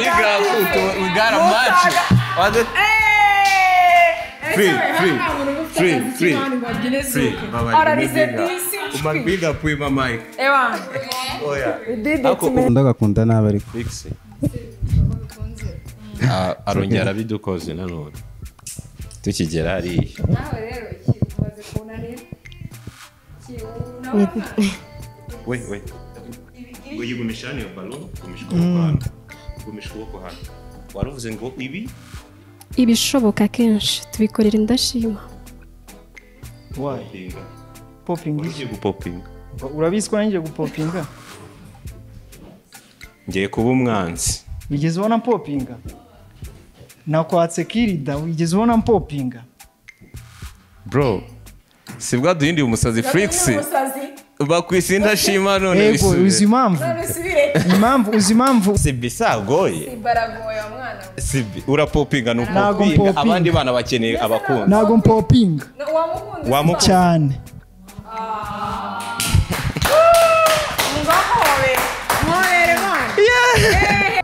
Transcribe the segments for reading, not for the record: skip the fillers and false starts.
big up. We got a match. Free. Big up with my mic. Oh yeah. Ndagakunda nabari Flix. Arongera bidukoze nanone. Tukigera ari. Nawe rero kimaze kunanira. Wait. Ngo yigumishane yo balloon, gumisha ukuboko hano. Waruvuze ngo ibi ibishoboka kenshi tubikorera indashima. Why? Popping. Ugiye gupopinga. Urabiswa nje gupopinga? Ngiye kuba umwanzi. Wigeze ubona popinga? Nakwatse kirida wigeze ubona popinga? Bro, sibwa duhindi umusazi Flix. Bakwisinda shima none Ego uzimamvu. Uzimamvu. Sibisagoye. Sibaragoye mwana. Sibi urapopinga no popinga abandi bana bakeneye abakunzi. Nago popinga. Wamukunda cyane. Ngahowe. Mwere mwana. Yeah.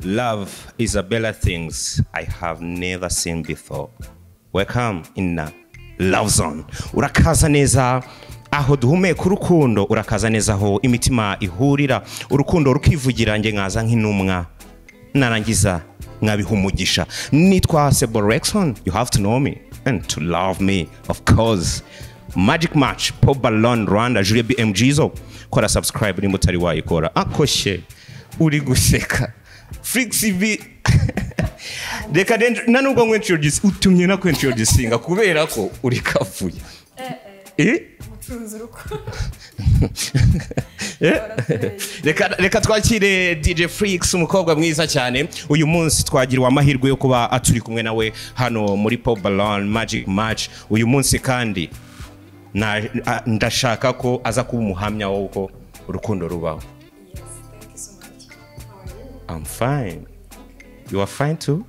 Love is a better things I have never seen before. Welcome in a love zone. Urakaza neza aho duhumeka urukundo, urakaza neza aho imitima ihurira, urukundo rukivugira nge nkaza nk'intumwa narangiza nkabihumugisha. Nitwa Seborexon, you have to know me and to love me, of course. Magic Match, Pop Ballon, Rwanda, Julia BMGzo. Kora subscribe nimba utari wayikora. Akoshe uri guseka. Flix ibi Deka nanubwo nkwentroduce utumye na kwentroducinga kubera ko uri kavuye. Reka twakire DJ Flix, umukobwa mwiza cyane. Uyu munsi twagiriwe amahirwe yo kuba aturi kumwe nawe hano muri Pop Ballon Magic Match. Uyu munsi kandi ndashaka ko aza kuba umuhamya w'uko urukundo rubaho. Yes, thank you so much. How are you? I'm fine. You are fine too?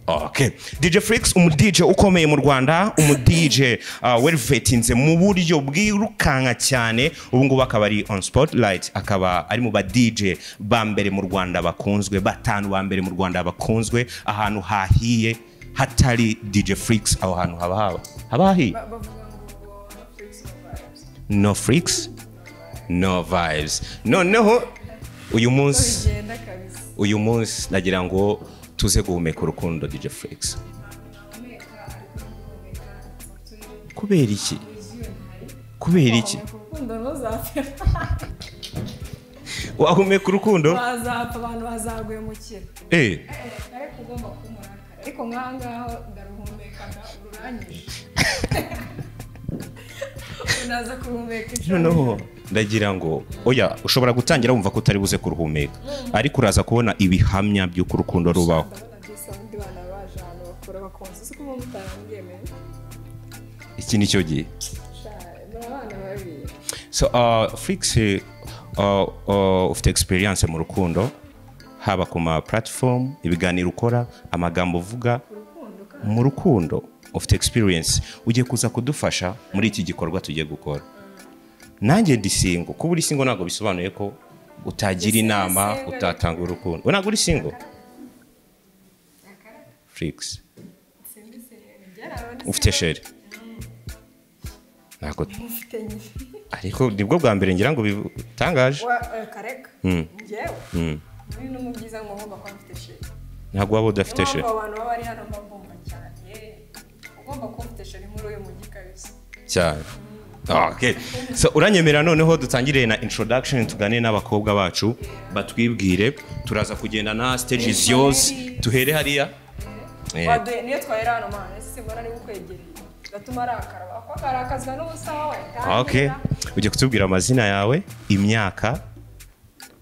Okay. DJ Flix, DJ ukomeye mu Rwanda, DJ werivetinze mu buryo bwirukanka cyane. Ubu ngubu akaba ari on spotlight, akaba ari mu ba DJ ba mbere mu Rwanda bakunzwe, batanu ba mbere mu Rwanda bakunzwe, ahantu hahiye hatari DJ Flix, aho hantu habahi. No Flix, no vibes. No. Uyu munsi nagira ngo tuze guhumeka urukundo DJ Flix. Kubera iki? Wahumeka urukundo? Bazapfa abantu bazagwemukira. Ariko ugomba kumurakara. Ariko nkangaho ndaruhumekaga ururangije. Unaza kuhumeka. No. Ndagira ngo oya ushobora gutangira wumva ko utari buze kuruhumeka, ariko uraza kubona ibihamya by'uko urukundo rubaho. Iki nicyo gihe. So Flix, ufite experience mu rukundo haba ku ma platform ibiganiro ukora amagambo uvuga mu rukundo ufite experience ugiye kuza kudufasha muri iki gikorwa tugiye gukora nanjye ndi single kuba uri single ntabwo bisobanuye ko utagira inama utatanga urukundo we ntabwo uri single Flix ufite sheri ntabwo ariko nibwo bwa mbere ngira ngo bitangaje kareka njyewe no mu byiza ngo ngomba kuba mfite sheri ntabwo waba udafite sheri abantu baba bari hano mbagomba cyane ugomba kuba ufite sheri muri uyu mujyi kabisa cyane okay so uranyemera noneho dutangire na introduction tugane n'abakobwa bacu batwibwire turaza kugenda na stages yours tuhere hariya niyo twahera hano mana ese mbona ari ukwegereye gatuma arakaraba ko akarakazwa n'ubusa wawe okay ujye kutubwira amazina yawe imyaka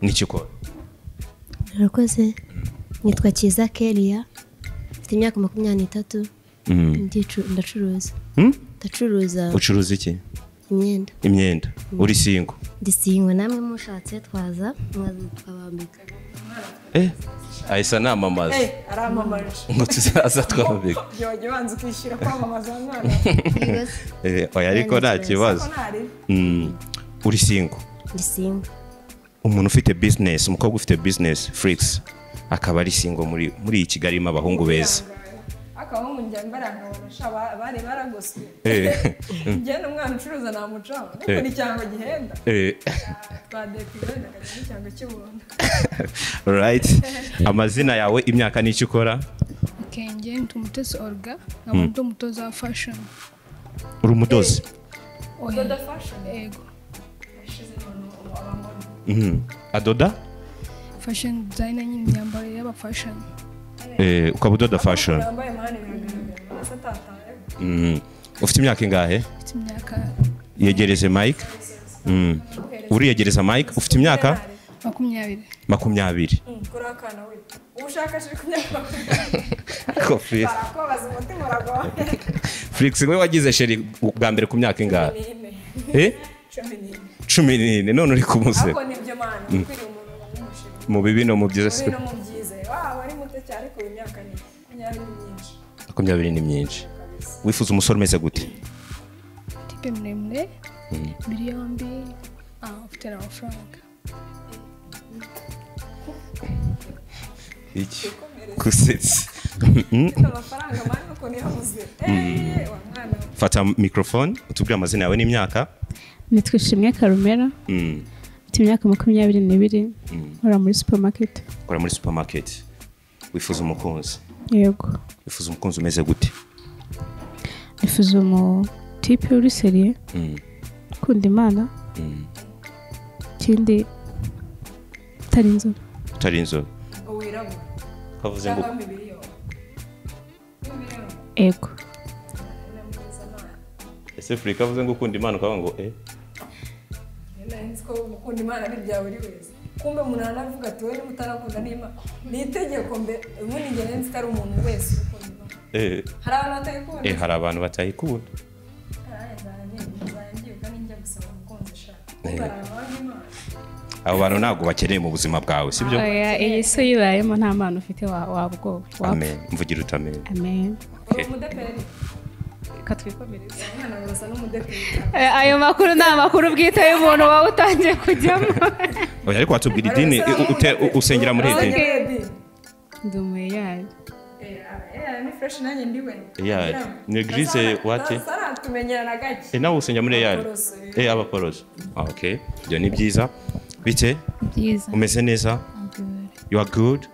n'icyo ukora Murakoze nitwa Kiza Kelia mfite imyaka 23 ndacuruza ndacuruza ucuruza iki imyenda uri single ndi single namwe mushatse twaza twabambika ahisa namamaza aramamaje ngo tuzaza twabambika jya banza ukishyira kwamamaza mwana oya ariko nta kibazo uri single ndi single umuntu ufite business umukobwa ufite business Flix akaba ari single muri Kigali irimo abahungu beza akabahungu njya mbarangabona bari baragoswe njye n'umwana ucuruza namucaho ariko ni cyangwa gihenda twadepire n'akazi cyangwa cy'ubuntu right amazina yawe imyaka n'icyo ukora njye ndi umutozi Olga nkaba ndi umutoza wa fashion uri umudozi udoda fashion yego adoda fashion designer nyine imyambaro y'aba fashion ukaba udoda fashion ufite imyaka ingahe ufite imyaka yegereze mike uriyegereza mike ufite imyaka 20 kurakana we ubushakashatsi ku myaka ko Flix barakobaza umutima uragoye Flix we wagize sheri bwa mbere ku myaka ingahe 14 none uri kumuse ako nibyo mana ukwiriye umuntu w'umushiri mu bibi no mu byiza se no mu byiza wari muto cyane ko imyaka ni 20 ni myinshi wifuza umusore umeze gute tipe muremure biri yombi ufite amafaranga iki kusetsa amafaranga mani uko niyavuze fata microphone utubwire amazina yawe n'imyaka nitwa Ishimwe Karumera mfite imyaka 22 nkora muri supermarket wifuza umukunzi yego wifuza umukunzi umeze gute wifuza tipe uri seriye kunda Imana kindi utari inzobe wirabura kavuze ngo yego ese Flix kavuze ngo ukunda Imana ukavuga ngo niko gukunda Imana birya buri wese kumbe umuntu anavuga ati wowe mutarakunda n'Imana ni itegeko mbe ubundi ngene nzi ari umuntu wese ukunda Imana hari abantu batayikunda abo bantu ntabwo bakeneye mu buzima bwawe sibyo iyi si yibayemo nta mpano ufite wabwo amen mvugira utamenya amen umudeperi katwikomereza umwana urasa n'umudeperi ayo makuru ni amakuru bwite y'umuntu wawe utangiye kujyamo oya ariko watubwira idini usengera muri idini ndi umuyari ni fresh nanjye ndiwe ni eglise wate sara tumenyerana gake nawe usengera muri yari abaporoso okay byo ni byiza bite byiza umeze neza you are good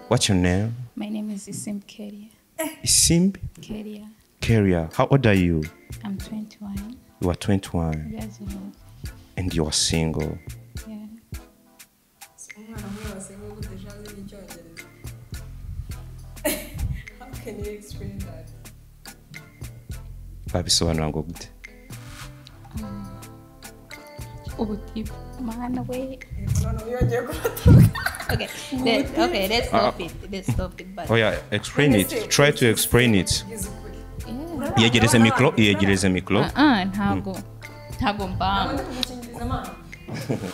what's your name my name is Isimbi Kelia Isimbi Kelia how old are you I'm 21 you are 21 yes and you are single umwana umwe wasenga guteshaza n'icyongereza how can you explain that babisobanura ngo gute ubutipe mana we okay let's stop it but yeah explain it try to explain it yegereze mikro ntago ntago mba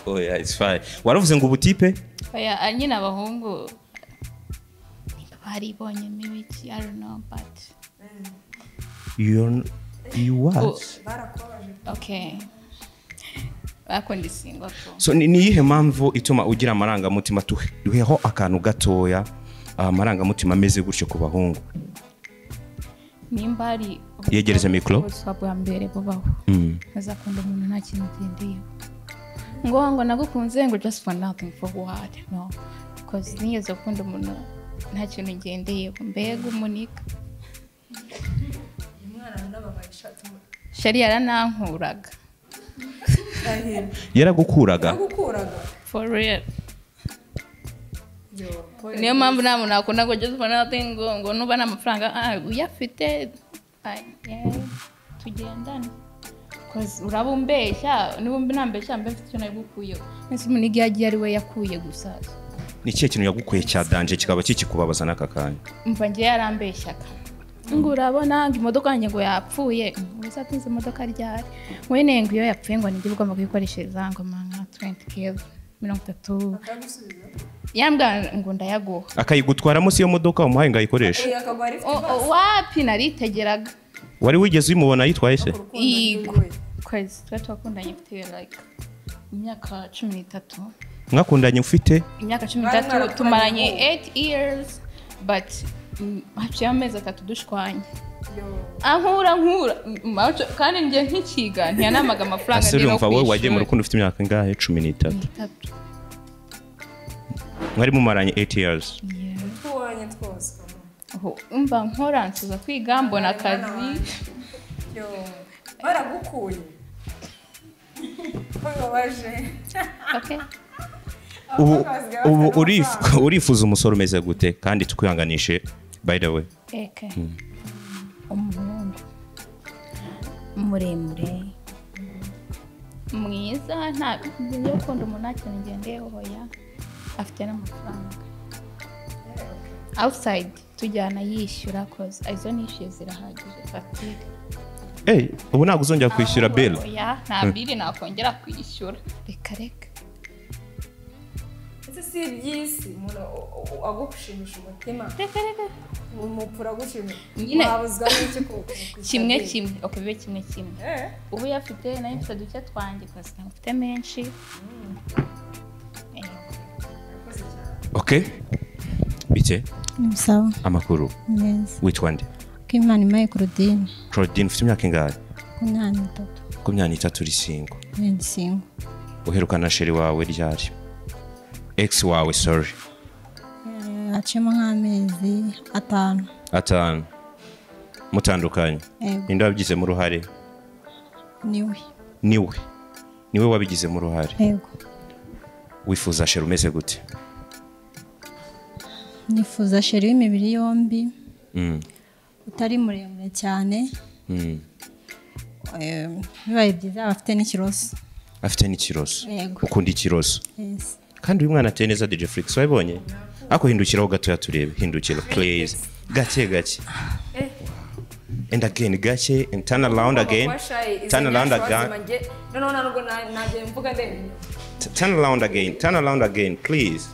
Oh yeah, it's fine. Waravuze ngo ubutipe? Oya, nyine abahungu baribonyemo ibiki, I don't know, but you what? okay. Bakondisingwa ko. So ni iyihe mpamvu ituma ugira amarangamutima duheho akantu gatoya amarangamutima ameze gutyo ku bahungu? Nimba ari yegereza mikro bwa mbere bubaho. Azakunda umuntu nta kintu gendeye. Ngo nagukunze ngo just for nothing, for what? No. Because nigeze gukunda umuntu nta kintu ngendeye, mbega umunika. Umwana n'ababaye ishati mu. Shari yaranankuraga. Yaragukuraga? For real. Niyo mpamvu nta muntu akunda ngo just for nothing ngo nuba n'amafaranga uyafite tugendane. Because urabumbeshya nibumbe nambeshya mbe mfite icyo nagukuyeho. Nese munigi yagiye ari we yakuye gusa. Ni kiye kintu yagukuye cya danje kikaba kikikubabaza nakakanya? Umva ngiye yarambeshyaga. Ngo urabona ngo imodoka yanjye ngo yapfuye. Gusa tuzi imodoka ryari. Mwene ngo iyo yapfuye ngo nigi ugomba kuyikoreshereza ngo manga 20k 30. Yambwa ngo ndayaguha. Akayigutwaramo si yo modoka umuhaye ngayikoresha? Wapi naritegeraga. Wari wigeze umubona yitwaye se? Yego. Kwezi twakundanye mfite like imyaka 13. Mwakundanye ufite? Imyaka 13 tumaranye 8 years but haciye amezi 3 dushwanye. Ankura kandi ngiye nkikiga ntiyanamaga amafaranga ndetse urumva wowe wagiye mu rukundo ufite imyaka ingahe? 13. Mwari mumaranye 8 years. Tuwanye twose. Umva nkora nsuza kwiga mbona akazi. Baragukuye. Babaje. Okay. Ubu urifuza umusore umeze gute kandi tukwihanganishe by the way? Okay. Umuhungu muremure mwiza nta byo ukunda umuntu akintu ngendeyeho hoya afite n'amafaranga outside tujyana yishyura cause izo nishyuye zirahagije fatire. Ubu ntabwo uzongera kwishyura bill? Oya nta bill nakongera kwishyura. Reka si byisi umuntu agushimisha umutima. Reka umupfura gushimisha. Wabuzwa n'iki ko kimwe okay bibe kimwe. Ubu yafite nayo mfite duke twanjye kasi mfite menshi. Okay. Bite? Sawa. Amakuru? Yes. Which one? Kimani Mai Claudine. Claudine ufite imyaka ingahe? 13. 13 uri single. Ndi single. Uherukana sheri wawe ryari? Ex wawe sorry. Acimo nk'amezi 5. 5. Mutandukanye? Inde wabigize mu ruhare? Niwe wabigize mu ruhare? Yego. Wifuza sheri umeze gute? Nifuza sheri w'imibiri yombi. Utari muremure cyane. Bibaye byiza afite n'ikiroso. Afite n'ikiroso? Yego. Ukunda ikiroso? Yes. Kandi uyu mwana ateye neza DJ Flix wabibonye? Ako hindukiraho gato yaturebe, hindukira please. Gake. And again gake and turn around again. Turn around again please.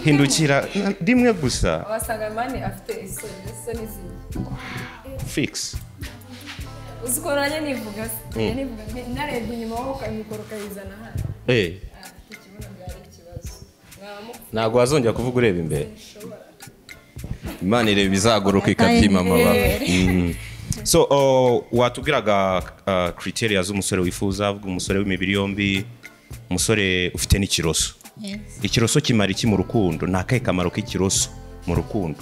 Hindukira rimwe gusa. Abasanga mani afite isoni ziyi. Fix. Uzikoranye nivuga narebye inyuma ho kamikoro kayizana hano. Ntabwo wazongera kuvuga ureba imbere. Imana ireba bizaguruka ikabyima amababa. So watubwiraga criteria z'umusore wifuza, avuga umusore w'imibiri yombi, umusore ufite n'ikiroso. Yes. Ikiroso kimara iki mu rukundo? Nakaye kamaro k'ikiroso mu rukundo?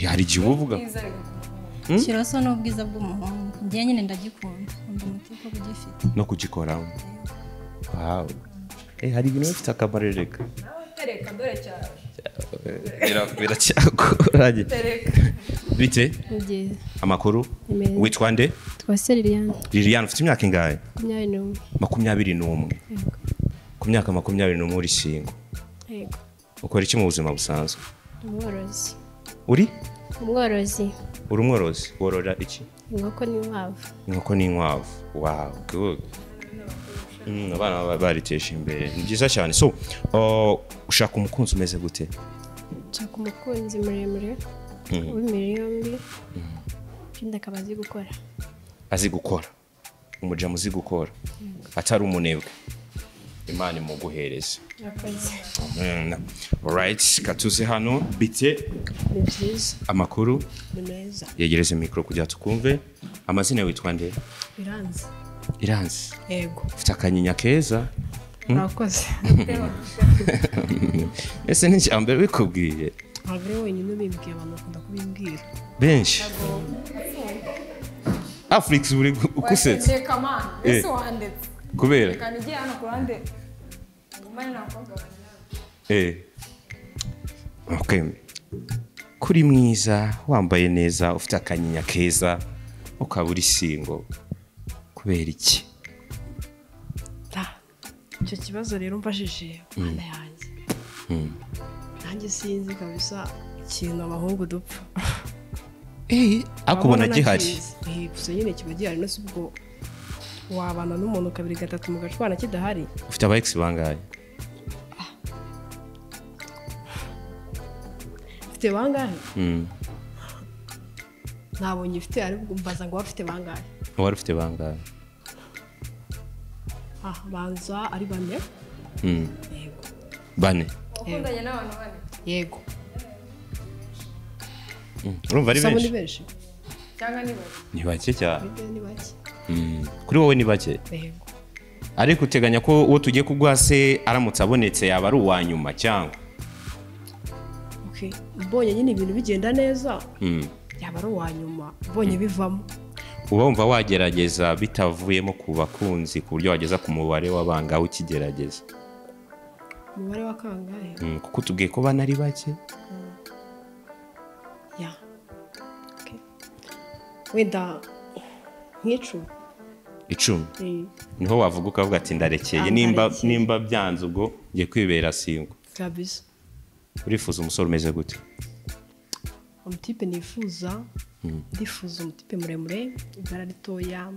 Hari igihe uvuga ikiroso n'ubwiza bw'umuhungu. Ngiye nyine ndagikunda. Ndi umutiko kugifite. No kugikoraho. Wow. Hari ibintu bifite akamaro reka. Tereka dore cyane. Biracyagoranye. Bite? Ngiye. Amakuru? Witwa nde? Twase Liliane. Liliane ufite imyaka ingahe? 21. 21. Yego. Ku myaka 21 uri single. Yego. Ukora iki mu buzima busanzwe? Umworozi. Uri? Umworozi. uri umworozi worora iki inkoko n'inkwavu. inkoko n'inkwavu wow good abana baritesha imbere ni byiza cyane so ushaka umukunzi umeze gute nshaka umukunzi muremure w'imibiri yombi kandi akaba azi gukora umujamu uzi gukora atari umunebwe Imana imuguhereze alright katuze hano bite ni byiza amakuru ni meza yegereze mikoro kugira tukumve amazina witwa nde Iranzi yego ufite akanyinya keza urakoze ese ni cyambere bikubwiye abere wenyine bimbwiye abantu bakunda kubimbwira benshi Flix uri ukusetse ese wandetse kubera kandi igiye hano kurande ngumane nakobwa okay kuri mwiza wambaye neza ufite akanyinya keza ukaba uri singo kubera iki icyo kibazo rero mfashije mwana yanjye nanjye sinzi kabisa ikintu abahungu dupfa akubona gihari gusa nyine kiba gihari no ubwo wabana n'umuntu kabiri gatatu mu gacwana kidahari ufite aba ex bangahe ufite bangahe ntabonye ufite ariko mbaza ngo wafite bangahe wari ufite bangahe banza ari bane yego bane ukundanye n'abantu bane yego urumva ari benshi benshi cyangwa ni bake cyane ni bake kuri wowe ni bake yego ariko uteganya ko uwo tugiye kuguha se aramutse abonetse yaba ari uwa nyuma cyangwa mbonye nyine ibintu bigenda neza yaba ari uwa nyuma mbonye bivamo uba wumva wagerageza bitavuyemo ku bakunzi ku buryo wageza ku mubare w'abangahe ukigerageza umubare wa kangahe kuko tubwiye ko bana ari bake wenda icumi niho wavuga ukavuga ati ndarekeye nimba byanze ubwo ngiye kwibera singo kabisa urifuza umusore umeze gute umutipe nifuza ndifuza umutipe muremure ibara ritoya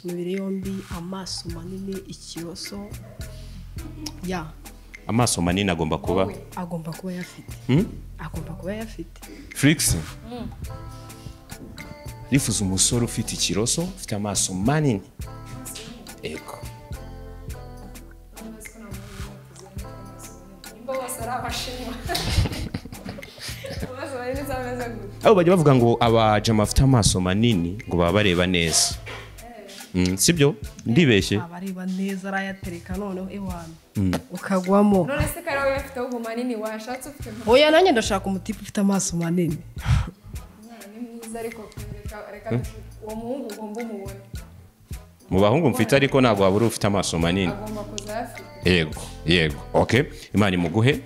imibiri yombi amaso manini ikiroso amaso manini agomba kuba yafite Flix rifuza umusore ufite ikiroso ufite amaso manini ego abo bajya bavuga ngo abajama bafite amaso manini ngo baba bareba neza sibyo ndibeshye abareba neza arayatereka noneho ewana ukagwamo none se kare wowe ufite ubu manini washatse ufite oya nanjye ndashaka umutipe ufite amaso manini ni mwiza ariko reka uwo muhungu ugomba umubone mu bahungu mfite ariko ntabwo waba uri ufite amaso manini agomba kuza afite yego okay Imana imuguhe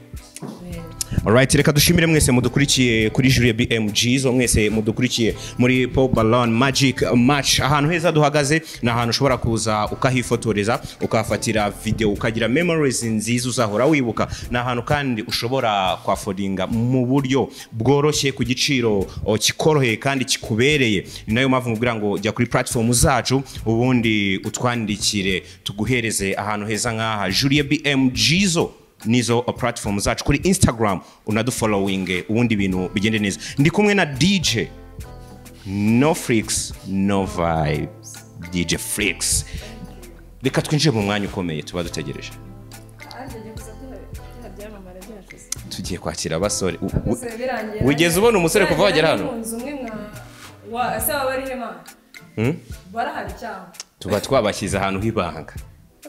alright reka dushimire mwese mudukurikiye kuri Jury BMG zo mwese mudukurikiye muri Pop Ballon Magic Match ahantu heza duhagaze na ahantu ushobora kuza ukahifotoreza ukafatira video ukagira memories nziza uzahora wibuka na ahantu kandi ushobora kwafodinga mu buryo bworoshye ku giciro kikoroheye kandi kikubereye ni nayo mpamvu mubwira ngo jya kuri platform zacu ubundi utwandikire tuguhereze ahantu heza nkaha Jury BMG zo nizo platform zacu kuri Instagram unadufollowing ubundi bintu bigende neza ndi kumwe na DJ no Flix no vibes DJ Flix reka twinjire mu mwanya ukomeye tuba dutegereje tugiye kwakira abasore wigeze ubona umusore kuva wagera hano barahari cyangwa tuba twabashyize ahantu h'ibanga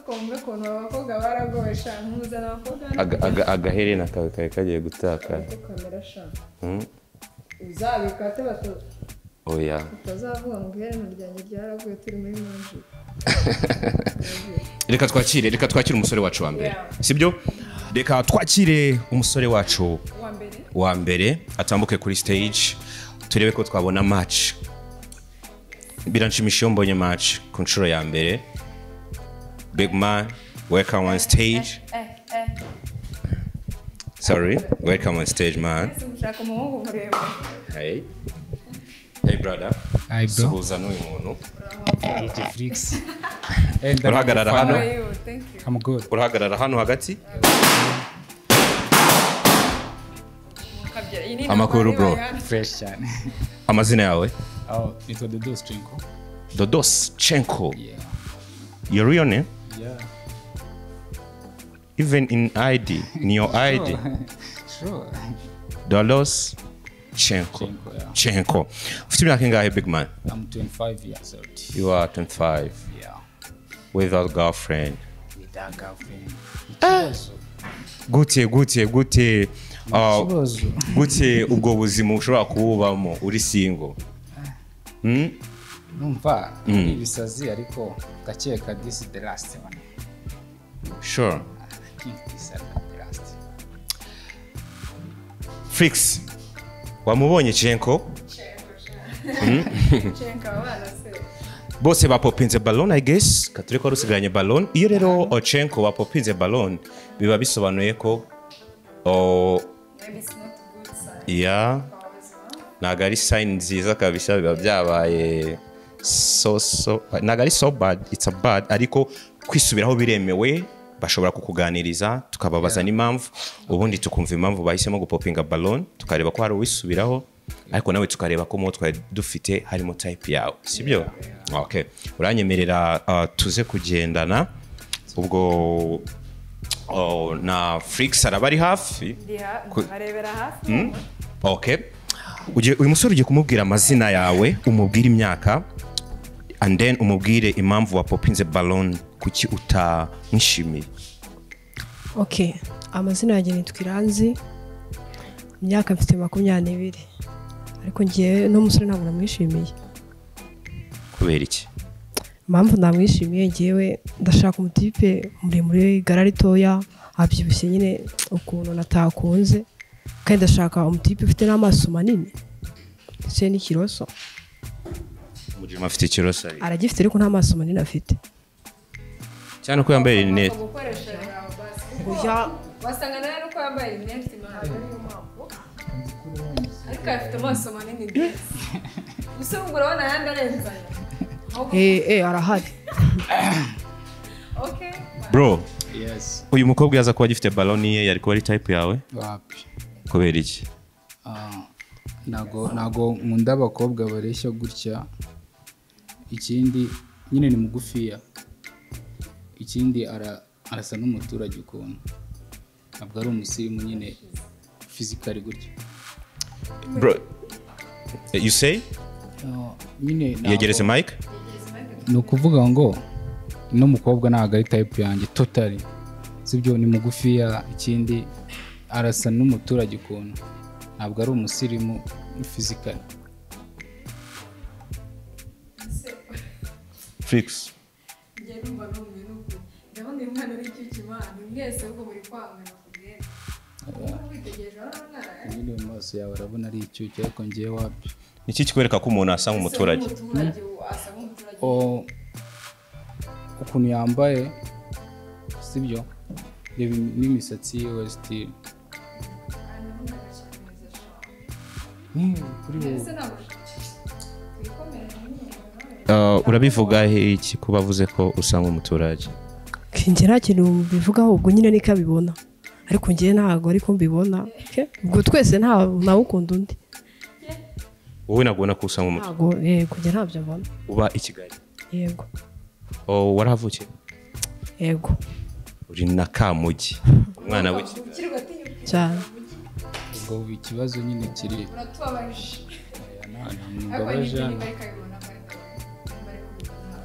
kumbe kuntu abakobwa baragosha nkuzana abakobwa agaherena kawe kare kagiye gutakara kamera sha uzabikate bato oya utazavuga ngo iherena ryanjye ryaraguye turi muri manji reka twakire umusore wacu wa mbere sibyo reka twakire umusore wacu wa mbere atambuke kuri stage turebe ko twabona match biranshimisha iyo mbonye match ku nshuro ya mbere. Big man, welcome on stage. Sorry, welcome on stage, man. Hey. Hey brother. Hi bro. Suhuza n'uyu muntu. DJ Flix. Urahagarara hano. I'm good. Urahagarara hano hagati. Amakuru bro. Fresh cyane. Amazina yawe? Oh, nitwa Dodos Chenko. Dodos Chenko. Yeah. Your real name? Yeah. Even in ID, in your ID. Sure. Dodos Chenko. Yeah. Chenko. Ufite imyaka ingahe big man? I'm 25 years old. You are 25. Yeah. Without girlfriend. Without girlfriend. Gute gute ubwo buzima ushobora kububamo uri single? Numva ibisazi ariko gakeka this is the last one. Sure. I think this is the last. Flix. Wamubonye Chenko? Chenko abana se. Bose bapopinze ballon I guess. Katureko rusigaranye ballon. Iyo rero Chenko bapopinze ballon biba bisobanuye ko maybe it's not a good sign. Yeah. Ntago ari sign nziza kabisa biba byabaye ntago ari so bad, it's a bad ariko kwisubiraho biremewe bashobora kukuganiriza tukababaza n'impamvu ubundi tukumva impamvu bahisemo gupopinga ballon tukareba ko hari uwisubiraho ariko nawe tukareba ko mu twari dufite harimo type yawe sibyo? Okay, uranyemerera tuze kugendana ubwo na Flix arabari hafi arebera hafi. Okay, uyu musore ugiye kumubwira amazina yawe umubwira imyaka and then umubwire impamvu wapopinze ballon kuki utamwishimiye. Okay, amazina yanjye nitwa Iranzi, imyaka mfite 22 ariko ngiye no musore ntabwo namwishimiye. Kubera iki? Impamvu namwishimiye ngiyewe ndashaka umutipe muri gararitoya abyibushye nyine ukuntu natakunze kandi ndashaka umutipe ufite n'amaso manini ndetse n'ikiroso. Umujima afite ikiroso aragifite ariko nta maso manini afite cyane ko yambaye rinete. Wasanga nawe nuko yambaye rinete ntabwo ari impamvu ariko afite amaso manini gusa ubwo urabona yandi arenzanye. Arahari. Okay. Bro. Yes. Uyu mukobwa yaza kuba agifite ballon ye yari kuba ari type yawe? Wapi. Kubera iki? Nago nkunda abakobwa bareshya gutya. Ikindi nyine ni mugufiya. Ikindi arasa n'umuturage ukuntu. Ntabwo ari umusirimu nyine physically gutya. Bro. You say? Nyine yegereze mic? Ni ukuvuga ngo no mukobwa ntabwo ari type yanjye totally. Sibyo ni mugufiya ikindi arasa n'umuturage ukuntu. Ntabwo ari umusirimu physically. Flix. Ndabona imwana ari cyo kimana mwese ubwo muri kwangana kubwira. Nyine mu maso yawe arabona ari icyucyo ariko ngiye wapi. Niki kikwereka ko umuntu asa nk'umuturage? Ukuntu yambaye sibyo reba n'imisatsi ye westi urabivuga iki kuba avuze ko usa nk'umuturage? Njye nta kintu bivugaho ubwo nyine niko abibona ariko njye ntabwo ariko mbibona ubwo twese ntawe ukunda undi. Wowe nabona ko usa nk'umuturage? Yego njye ntabyo mbona. Uba i Kigali? Yego. Warahavukiye? Yego. Uri na Kamugi umwana w'iki cyane. Ubwo ikibazo nyine kiri uratubabaje.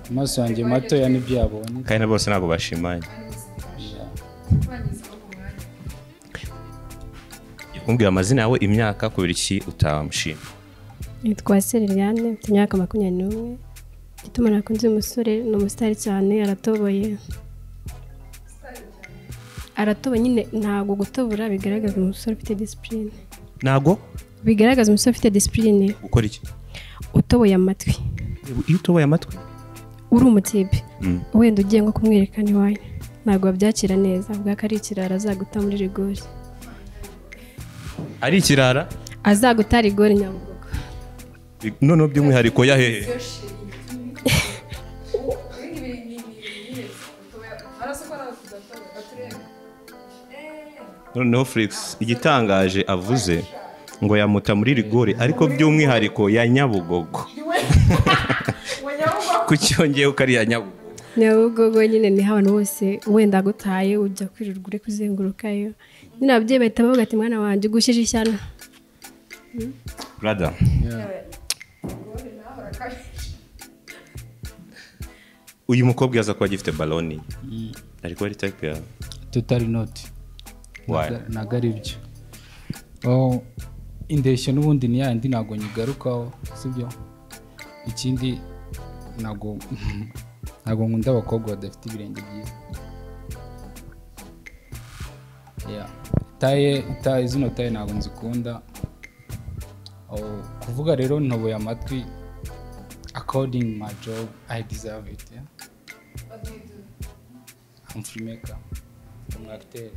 Amaso yanjye mato ya nibyo yabonye kandi bose ntabwo bashimanye. Umbwira amazina yawe imyaka kubera iki utamushima? Nitwa Liliane mfite imyaka 21 gituma nakunze umusore ni umusitari cyane aratoboye nyine ntago gutobora bigaragaza umusore ufite discipline. Ntago bigaragaza umusore ufite discipline. Ukora iki? Utoboye amatwi. Iyo utoboye amatwi uri umutipe wenda ugiye nko kumwerekana iwanyu ntago babyakira neza avuga ko ari ikirara azaguta muri rigori. Ari ikirara? Azaguta rigori Nyabugogo. none by'umwihariko ya hehe noneho Flix igitangaje avuze ngo yamuta muri rigore ariko by'umwihariko ya Nyabugogo kucyongeye ukari ya Nyabugogo Nyabugogo nyine ni abantu bose wenda gutaye ujya kwirirwa uri kuzengurukayo nyine ababyeyi bahita bavuga ati mwana wanjye ugushyije ishyano brother uyu mukobwa yaza kuba agifite baloni ariko ari type ya totally not nagari ibyo indeshyo n'ubundi ni yandi ntago nyigarukaho sibyo ikindi ntago nkunda abakobwa badafite ibirenge byiza taye zino taye ntago nzikunda kuvuga rero ntoboye amatwi according my job I deserve it. What do you do? I'm filmmaker, I'm actor,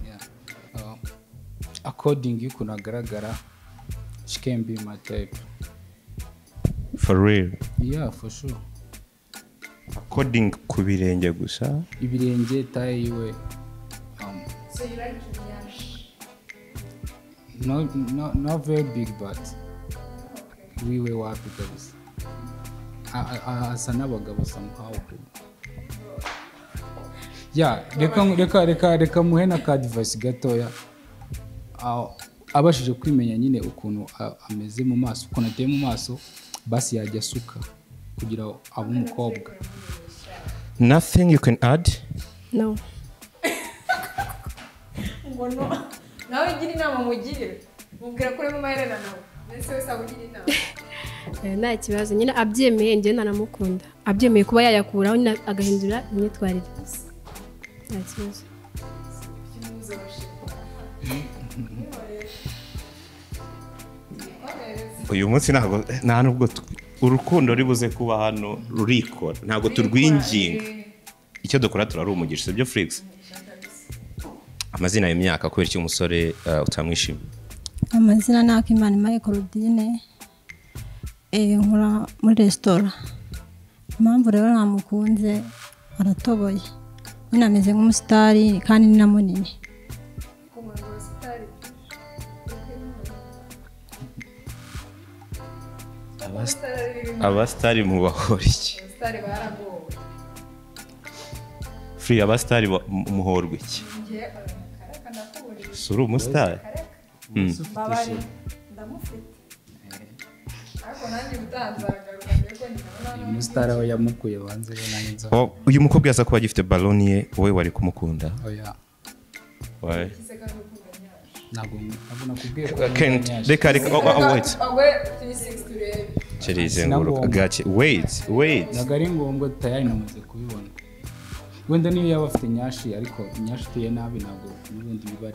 according y'ukuntu agaragara she can be my type. For real? Yeah, for sure. According ku birenge gusa? Ibirenge taye yiwe. So you like Nyash? Not very big, but wiwe wapi kabisa. Asa n'abagabo somehow. Reka muhe na ka advice gatoya. Abashije kwimenya nyine ukuntu ameze mu maso, ukuntu ateye mu maso, basi yajya asuka kugira abe umukobwa. Nothing you can add? No. Ngono. Nawe gira inama mugire. Mubwira ko urimo maherena nawe. Ndetse wese abugira inama. Nta kibazo nyine abyemeye njye nanamukunda. Abyemeye kuba yayakuraho nyine agahindura imyitwarire. Nta kibazo. Uyu munsi nta nubwo urukundo ribuze kuba hano rurikora ntago turwinginga icyo dukora turari umugisha sibyo Flix amazina y'imyaka kubera iki umusore utamwishimiye amazina nakimana Michael Dine nkora muri restaurant impamvu rero namukunze aratoboye nyine ameze nk'umusitari kandi ni na munini abasitari mu bahora iki Abasitari baragowe. Free abasitari muhorwa iki suri umusitari Babari ndamufite. Ariko nanjye utanzagaruka mbego ni umusitari aho yamukuye banze nanjye uyu mukobwa yaza kuba agifite baloni ye wowe wari kumukunda oya why ntabwo nakubwira reka wait wait ntabwo ari ngombwa tayari namaze kubibona wenda niyo yaba afite nyashi ariko nyashi uteye nabi ntabwo n'ubundi biba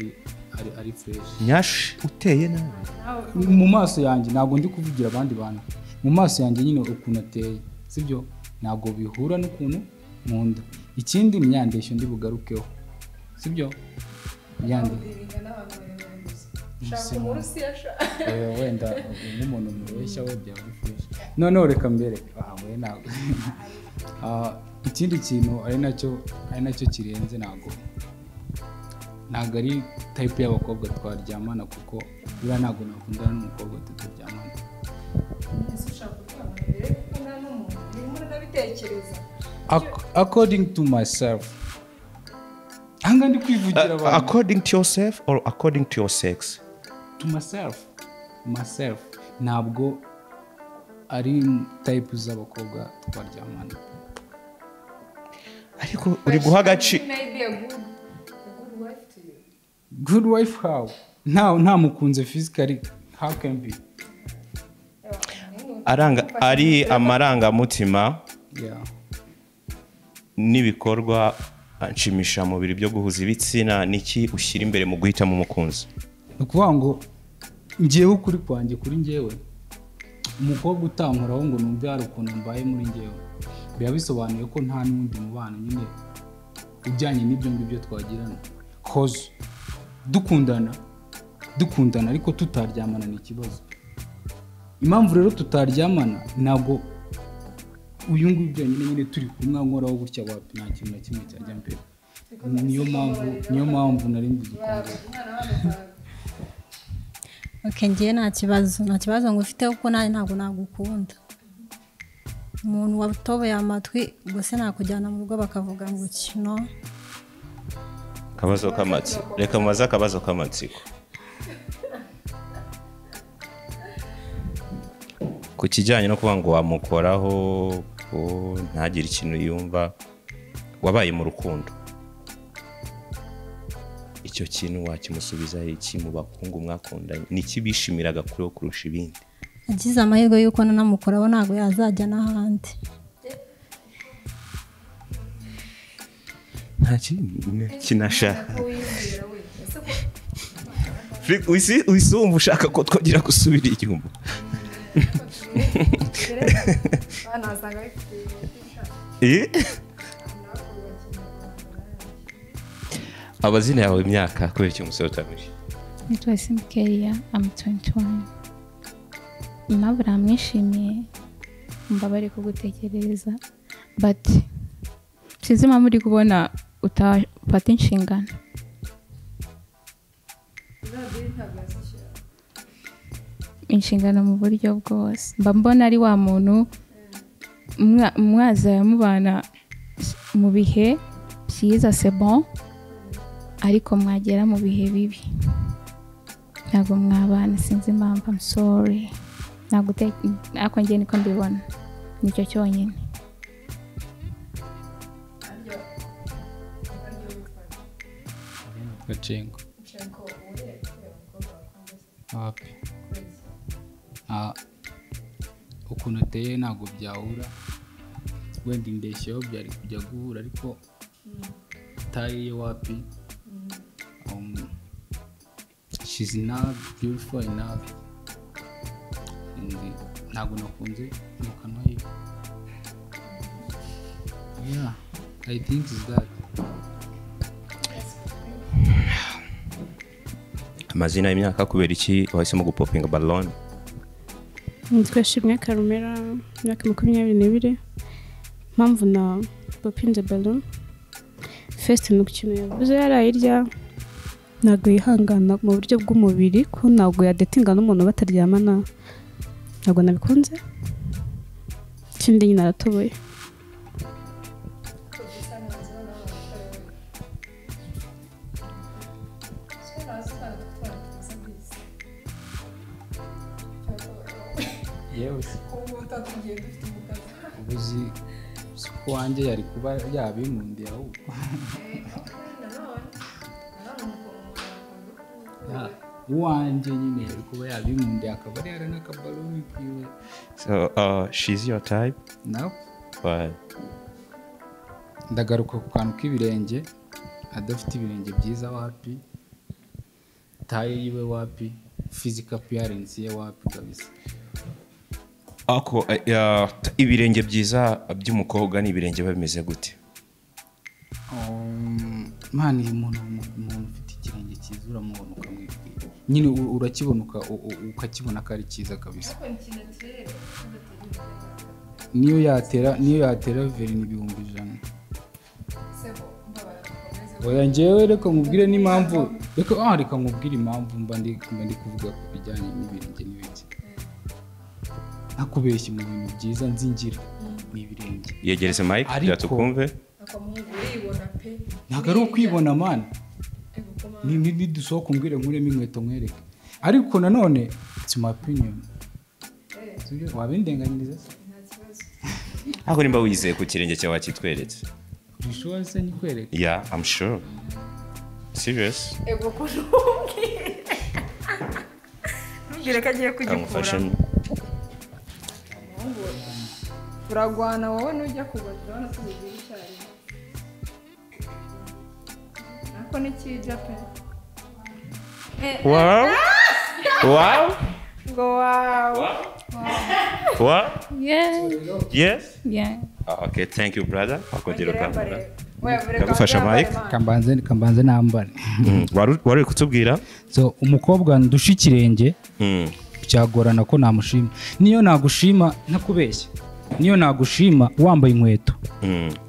ari fresh nyashi uteye nabi mu maso yanjye ntabwo ndi kuvugira abandi bantu mu maso yanjye nyine ukuntu ateye sibyo ntabwo bihura n'ukuntu nkunda ikindi myandeshyo ndi bugarukeho sibyo myande wenda nk'umuntu mubeshya we byaba ari fresh noneho reka mbere we ntabwo ikindi kintu ari nacyo kirenze ntabwo ari type y'abakobwa twaryamana kuko buriya ntabwo nakundana n'umukobwa tutaryamana according to myself hanga ndi kwivugira abantu according to yourself or according to your sex to myself ntabwo ari type z'abakobwa twaryamana ariko uri guha agaci good wife how nta mukunze physically how can be ari amarangamutima n'ibikorwa nshimisha mubiri byo guhuza ibitsina niki ushyira imbere mu guhitamo umukunzi ukuvuga ngo ngewe kuri kwanjye kuri ngewe umukobwa utankoraho ngo numve hari ukuntu mbaye muri ngewe biba bisobanuye ko nta n'undi mubano nyine ujyanye n'ibyo ngibyo twagirana cause dukundana ariko tutaryamana ni ikibazo impamvu rero tutaryamana ntabwo uyu nguyu byonyine nyine turi kumwe nkoraho gutya wapi nta kintu na kimwe cyajya mbere niyo mpamvu nari mvuze ngiye nta kibazo ngo ufite kuko nanjye ntabwo nagukunda umuntu watoboye amatwi ubwo se nakujyana mu rugo bakavuga ngo kino akabazo k'amatsiko reka mubaze akabazo k'amatsiko ku kijyanye no kuvuga ngo wamukoraho ntagire ikintu yumva wabaye mu rukundo icyo kintu wakimusubiza iki mu bakungu mwakundanye niki bishimiraga kuri kurusha ibindi agize amahirwe y'uko nanamukoraho ntabwo yazajya n'ahandi nta kinashaka wisi wumva ushaka ko twongera gusubira inyuma abazina yawe imyaka kubera iki umusore utamwishe nitwa Simkeya I'm 21 impamvu namwishimiye mba bari kugutekereza but sizi impamvu uri kubona utafata inshingano inshingano mu buryo bwose mba mbona ari wa muntu mwaza mubana mu bihe byiza c'est bon ariko mwagera mu bihe bibi ntabwo mwabana sinzi impamvu I'm sorry ntabwo ako njye niko mbibona nicyo cyonyine gacengo ukuntu ateye ntabwo byahura wenda indeshyeho byari kujya guhura ariko atariye wapi she's enough beautiful enough ntabwo nakunze mu kanwa ye yeah I think is that amazina y'imyaka kubera iki wahisemo gupopinga balon nitwa Shimwe Karumera imyaka 22 mpamvu na popinze balon first no kintu yavuze yarayirya ntabwo yihangana mu buryo bw'umubiri ko ntabwo yadetinga n'umuntu bataryamana ntabwo nabikunze ikindi nyine aratoboye ubuzi ko wanjye yari kuba yabinkundiye ahubwo uwanjye nyine yari kuba yabinkundiye akaba ari n'akabaloni kiwe so she's your type no why ndagaruka ku kantu k'ibirenge adafite ibirenge byiza wapi taye yiwe wapi physical appearance ye wapi kabisa ako ibirenge byiza by'umukobwa ni ibirenge bimeze gute mani umuntu ufite ikirenge cyiza uramubona ukamwibwira nyine urakibona ukakibona ko ari cyiza kabisa niyo yatera veri n'ibihumbi 100 oya njyewe reka nkubwire n'impamvu reka nkubwire impamvu mba ndi kuvuga ku bijyanye n'ibirenge n'ibiki nakubeshye mu bintu byiza nzingira n'ibirenge yegereze mic kugira tukumve ntabwo ari ukwibona mani ni dusohoka umbwire nkuremo inkweto nkwereke ariko nanone it's my opinion wabindenganyiriza se aho nimba wizeye ku kirenge cyawe wakitweretse sure se nikwereke yeah I'm sure serious ego ko nubwire ko agiye kugikura uragwana wowe nujya kubaza hano tubigira icyayi nako nikijya pe wow go wow yes okay thank you brother akongera kamera ndagufasha Mike kambanze nambare wari kutubwira so umukobwa ndusha ikirenge byagorana ko namushima. Niyo nagushima ntakubeshya, niyo nagushima wambaye inkweto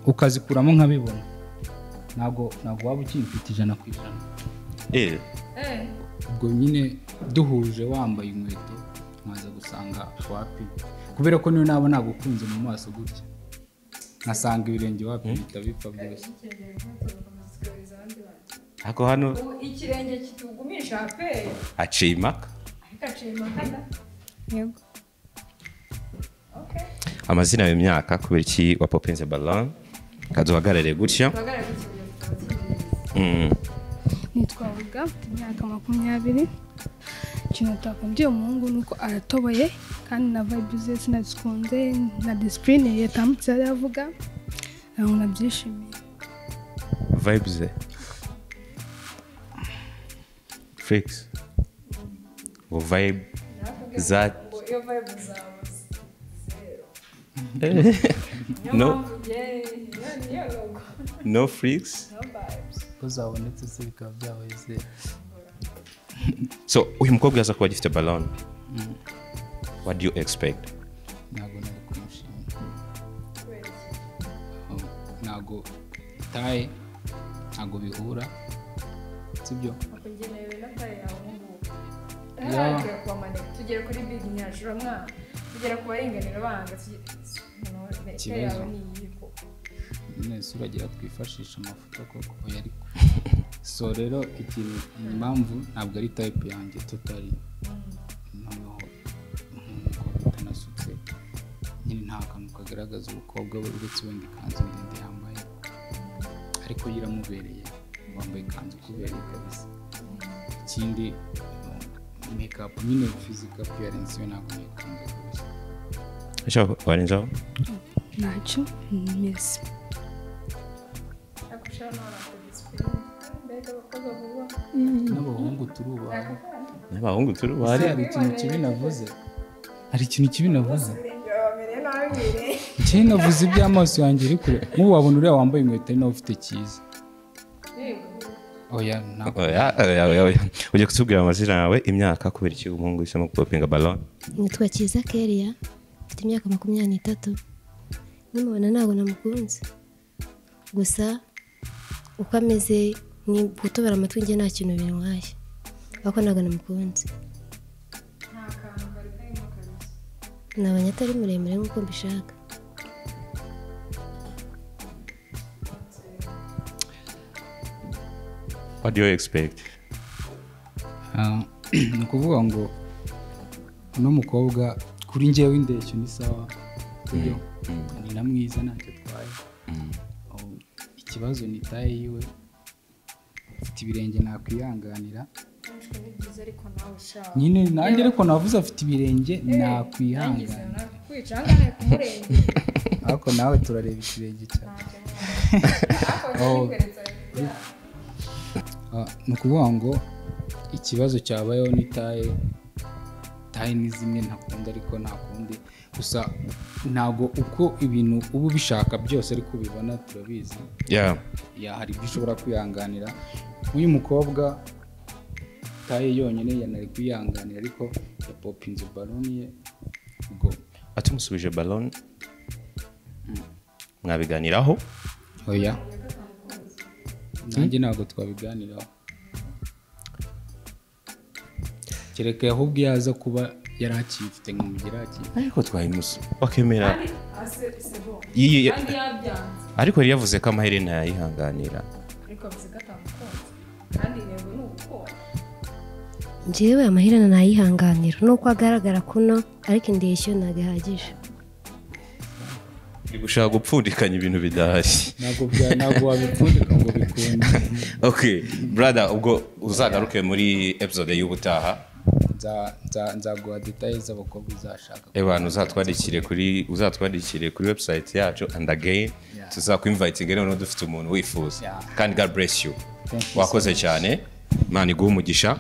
ukazikuramo nkabibona, ntago waba ukimfite 100%. Ubwo nyine duhuje wambaye inkweto nkaza gusanga wapi, kubera ko niyo naba nagukunze mu maso gutya nkasanga ibirenge wapi bihita bipfa byose. Ako hano ikirenge kitugumisha pe acimaka akacimaka da yego. Okay, amazina y'imyaka kubera iki wapopinze ballon kaduhagarare gutya. nitwa Ruga, mfite imyaka 20. Ikintu utakundiye umuhungu nuko aratoboye kandi na binyuze sinazikunze na discipline yatambutse aravuga naho nabyishimiye. Vibes Flix vibe za iyo vibe zawe no Flix uzabonetse se bikaba byabaye zero. So uyu mukobwa yaza kuba gifite ballon, what do you expect? Ntago nari kumushima, ntago taye ntago bihura, sibyo? tugere kuri big nyashura mwana, tugera ku baringanira banga ikibazo nese uragira twifashisha amafoto koko yari so rero ikintu impamvu ntabwo ari type yanjye totally, noneho umukobwa utanasutse nyine nta kantu kagaragaza ubukobwa we uretse wenda ikanzu ndende yambaye, ariko yiramubereye, wambaye ikanzu kubereye kabisa. Ikindi makeup nyine physical appearance yo ntabwo nikunze kabisa. Icyo warenzaho Ntacyo meze. N'abahungu turubaha. N'abahungu turubaha. Hari ikintu kibi navuze. Hari ikintu kibi navuze. Cyane navuze iby'amaso yanjye iri kure. Nk'ubu wabona uriya wambaye inkweto nawe ufite cyiza. Oya ntabwo. Ujye kutubwira amazina yawe, imyaka, kubera iki umuhungu yisemo kupopinga ballon? Nitwa Cyiza Keria, mfite imyaka 23. Nimubona ntabwo namukunze, gusa uko ameze ni gutobora amatwi njye nta kintu bintwaye, ariko ntabwo namukunze. Nabonye atari muremure nk'uko mbishaka. What do you expect? Ni ukuvuga ngo uno mukobwa kuri njyewe indeshyo ni sawa, ni na mwiza ntacyo atwaye. Ikibazo ni taye yiwe, afite ibirenge nakwihanganira nyine, nanjye ariko navuze afite ibirenge nakwihanganira, ariko nawe turareba ikirenge cyane. Ni ukuvuga ngo ikibazo cyabayeho ni taye ni zimwe ntakunda, ariko ntakundi gusa ntago uko ibintu ubu bishaka byose ariko ubibona turabizi. Hari ibyo ushobora kwihanganira. Uyu mukobwa taye yonyine yanari kwihanganira, ariko yapopinze ballon ye. Ubwo atumusubije ballon mwabiganiraho? Oya, nanjye ntabwo twabiganiraho, kereka ahubwo yaza kuba yari akifite nk'umugeraki, ariko twayimusu bakemera, ariko yari yavuze ko amaherena yayihanganira. Njyewe amaherena nayihanganira nuko agaragara kuno, ariko indeshyo ntabwo ihagije. Ni gushaka gupfundikanya ibintu bidahari. Ntabwo wabipfundika ngo bikunde. Okay brother, ubwo uzagaruke muri episode y'ubutaha nzaguha details z'abakobwa uzashaka. Abantu uzatwandikire kuri website yacu, and again tuzakwinvite ngene no dufite umuntu wifuza. Kandi God bless you. Wakoze cyane, Imana iguhe umugisha.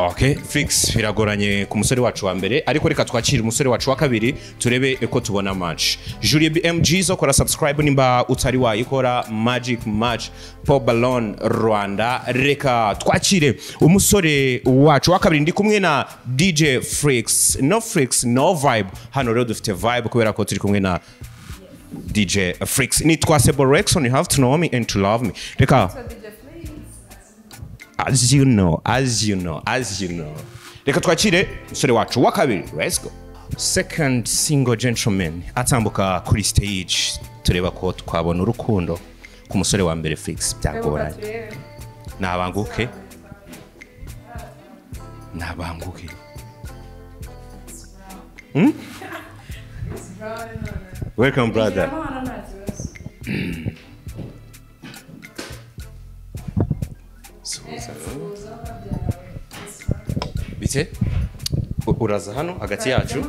Okay, Flix biragoranye ku musore wacu wa mbere ariko reka twakire umusore wacu wa kabiri turebe uko tubona match. Julie BMG zo kora subscribe nimba utari wayikora Magic Match Pop Ballon Rwanda. Reka twakire umusore wacu wa kabiri ndi kumwe na DJ Flix. No Flix no vibe. Hano rero dufite vibe kubera ko turi kumwe na DJ Flix. Nitwa Sebo Rexon, you have to know me and to love me. Reka As you know. Reka twakire umusore wacu wa kabiri. Let's go. Second single gentleman atambuka kuri stage tureba ko twabona urukundo ku musore wa mbere Flix byagoranye. Nabanguke. Welcome brother. Bite? Uraza hano hagati yacu?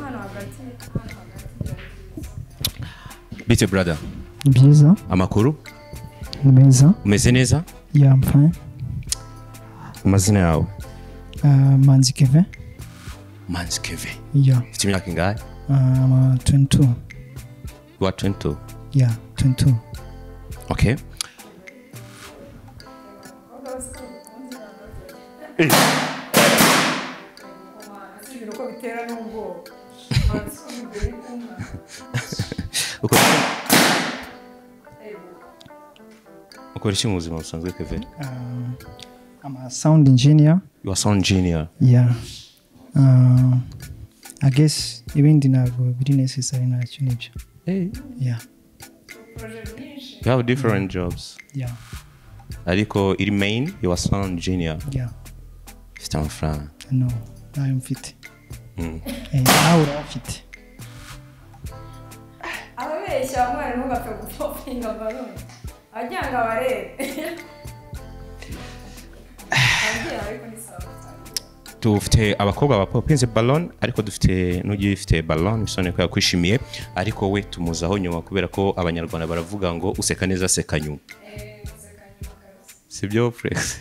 Bite brother? Byiza. Amakuru? Meza. Umeze neza? Yeah, I'm fine. Amazina yawe? Manzi Kevin. Manzi Kevin. Yeah. Ufite imyaka ingahe? I'm 22. You are 22? Yeah, 22. Okay. Ukora iki mu buzima busanzwe Kevin? I'm a sound engineer. You are sound engineer? Yeah. I guess ibindi ntabwo biri necessary nacyo nibyo. Hey. Yeah. You have different jobs? Yeah. Ariko iri main you are sound engineer? Yeah. Ufite amafaranga? No, nayo mfite. Nawe urafite. Ababeshya umwana ntugapfe gupopinga balloon. Ajyanga barebe. Dufite abakobwa bapopinze ballon ariko dufite n'ugiye ufite ballon bisone ko yakwishimiye ariko we tumuzaho nyuma kubera ko abanyarwanda baravuga ngo useka neza seka nyuma. Sibyo Flix?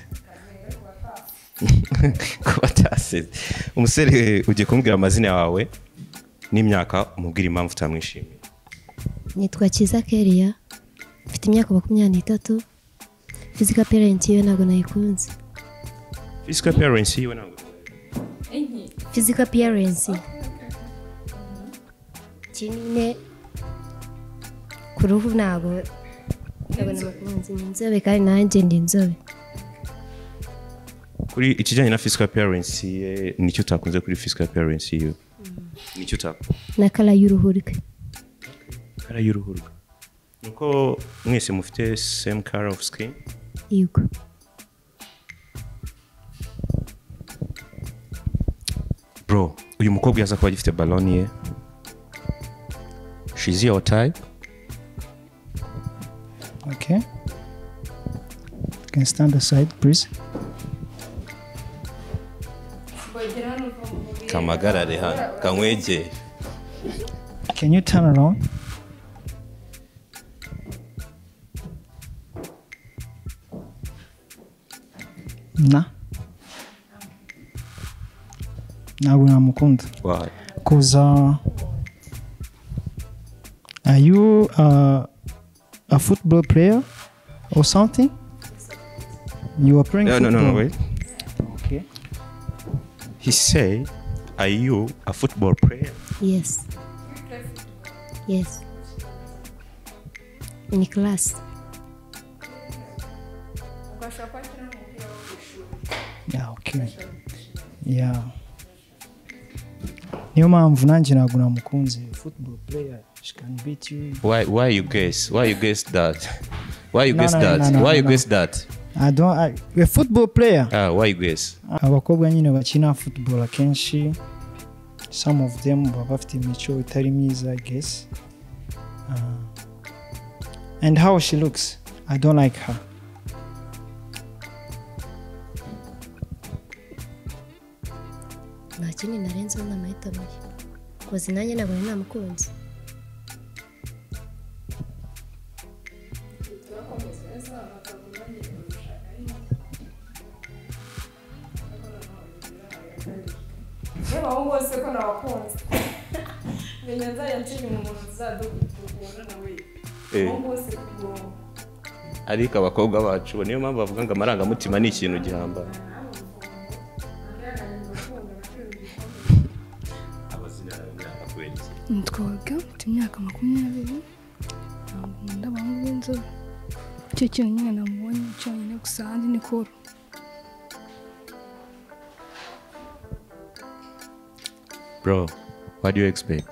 Kubatase. Umusore ugiye kumbwira amazina yawe n'imyaka umubwira impamvu utamwishimiye. Nitwa Kiza Keria. Mfite imyaka 23. Physical parent yiwe ntabwo nayikunze. Physical parent yiwe ntabwo. Physical appearance. Kinine kuruhu ntabwo namukunze inzobe kandi nanjye ndi inzobe. Kuri ikijyanye na physical appearance ye nicyo utakunze kuri physical appearance yiwe? Nicyo utakunze? Na kala y'uruhu rwe. Kala y'uruhu rwe. Nuko mwese mufite same color of skin? Yego. Bro, uyu mukobwa yaza kuba agifite ballon ye. She's your type? Okay. Can stand aside, please. Kamagarare hano, kanywegere. Can you turn around? Ntabwo namukunda. Why? Because are you a football player or something? You are playing football? No, wait. Okay. He said, are you a football player? Yes. Yes. In class. Yeah, okay. Yeah. Niyo mpamvu nanjye ntabwo namukunze. Football player, she can beat you. Why you guess that? Why you guess that? A football player. Why you guess? Abakobwa nyine bakina football akenshi, some of them baba bafite imico itari myiza, I guess. And how she looks, I don't like her. Nta kindi narenzeho n'amahitamo ye. Koze nanjye ntabwo nari namukunze. abanyamahanga bose ko nabakunze menya nzajya nshinga umuntu tuzadukura nawe abahungu bose kugomba ariko abakobwa bacu niyo mpamvu bavuga ngo amarangamutima ni ikintu gihambaye. Amazina y'imyaka kubera iki? Nitwaga mfite imyaka 20 ntabwo nkunda abahungu b'inzobe icyo kintu nyine namubonye cyonyine gusa ahandi ni kuru. Bro, what do you expect?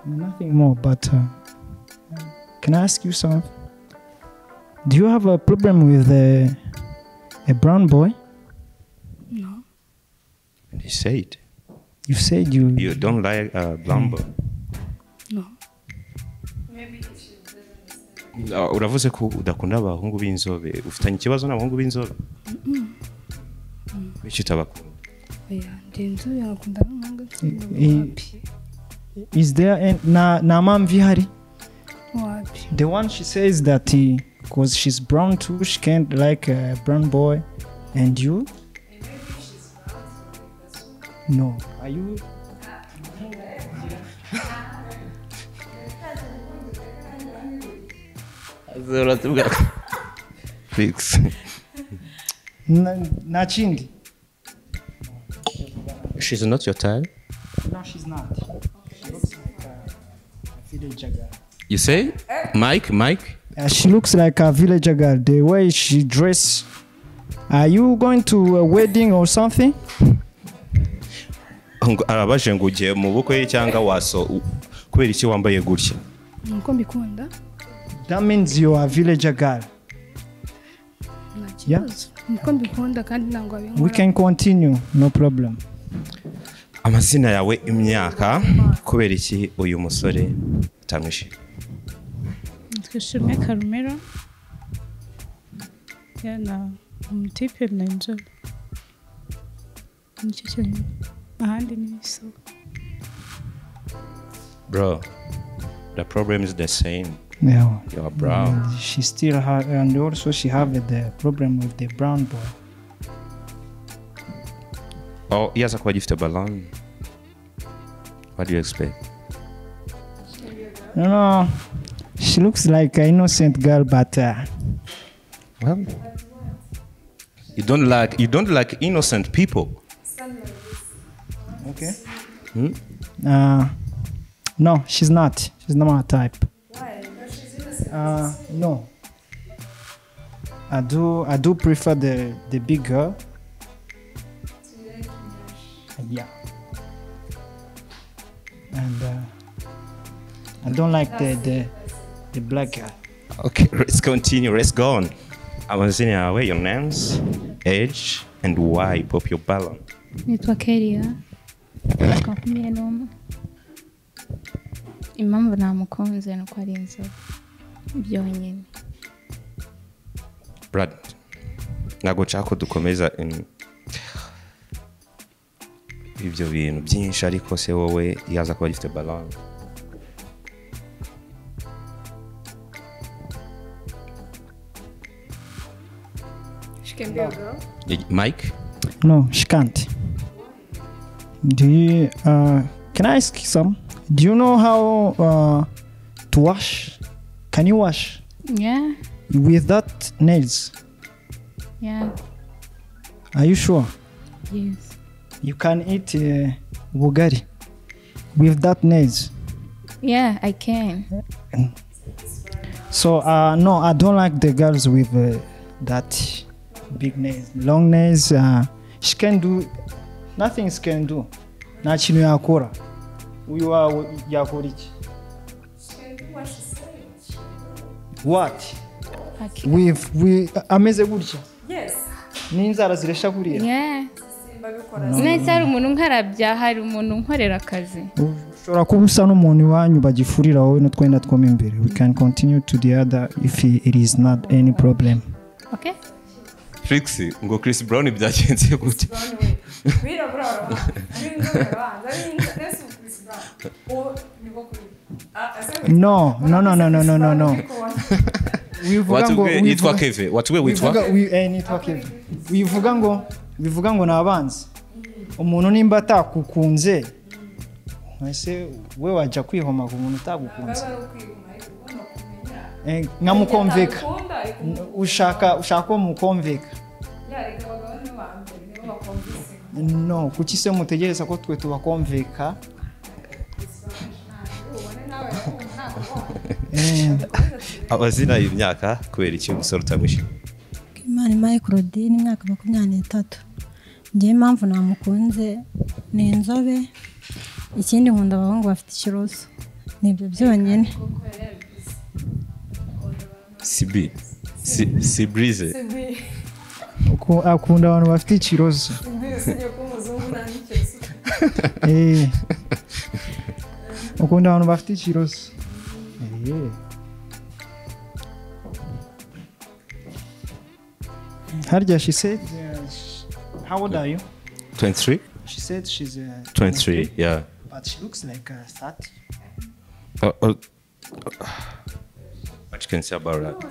Nothing more, but can I ask you something? Do you have a problem with a brown boy? No. You said. You said you... You don't like brown boy? No. Uravuze ko udakunda abahungu b'inzobe. Ufitanye ikibazo n'abahungu b'inzobe? Kuki utabakunda? Inzobe yakunda n'umuhungu wapi? Is there na mpamvu ihari? Wapi? The one she says that because she's brown too, she can't like a brown boy. And you? No. Are you? Flix. Na chindi. She's not your type? No, she's not. She looks like a villager girl. You say? Mike? She looks like a villager girl. The way she dress. Are you going to a wedding or something? Arabaje ngo ugiye mu bukwe cyangwa waso kubera iki wambaye gutya? Nuko mbikunda. That means you are a villager girl. Yeah? Nuko mbikunda kandi ntango abinkora. We can continue, no problem. Amazina yawe imyaka kubera iki uyu musore utamwishe? Twishimye Karumera. Yana umutipe na inzobe. Nicyo cyane. Ahandi ni so. Bro, the problem is the same. Yeah. You are brown. She still has, and also she have the problem with the brown boy. Oh, yaza kuba gifite balon. What do you expect? No, she looks like an innocent girl, but well, you don't like innocent people. Okay. No, she's not. She's not my type. Why? She's innocent. No. I do prefer the big girl. Yeah. And I don't like the black girl. Okay, let's continue. Let's go on. Amazina yawe, your names, age, and why you pop your balloon. Nitwa Keria. Makumyabiri n'umwe. Impamvu namukunze nuko ari inzobe. Byonyine. Brad, ntabwo nshaka ko dukomeza ibyo bintu byinshi ariko se wowe yaza kuba gifite balon. She can be a girl. Mike? No, she can't. Do you? Can I ask you some? Do you know how to wash? Can you wash? Yeah. With that nails? Yeah. Are you sure? Yes. You can eat bugari with that nails? Yeah, I can. So no, I don't like the girls with that big nails, long nails. She can do nothing. She can do. Nta kintu yakora. Uyu wawe yakora iki? What? We ameze gutya. Yes. N'inzara ziresha kuriya. Yeah. Nese hari umuntu nkarabya, hari umuntu nkorera akazi. Ushobora kuba usa n'umuntu iwanyu bagifurira wowe n'utwenda twome imbere. We can continue to the other if it is not any problem. Okay. Flix, ngo Chris Brown byagenze gute? Wira bro. No. Witwa Keve. Witwa? Wivuga ngo nabanzi. umuntu nimba atakukunze ese we wajya kwihoma ku muntu utagukunze nkamukomveka ushaka ko mukomveka no kuki se mutegereza ko twe tubakomveka amazina y'imyaka kubera iki umusore utamwishyura Imana imaye Claudine imyaka 23 ngiye impamvu namukunze ni inzobe ikindi nkunda abahungu bafite ikiroso nibyo byonyine si brize akunda abantu bafite ikiroso ukunda abantu bafite ikiroso harya she said how old are you 23 she said she's 23 yeah but she looks like 30 what you can say about that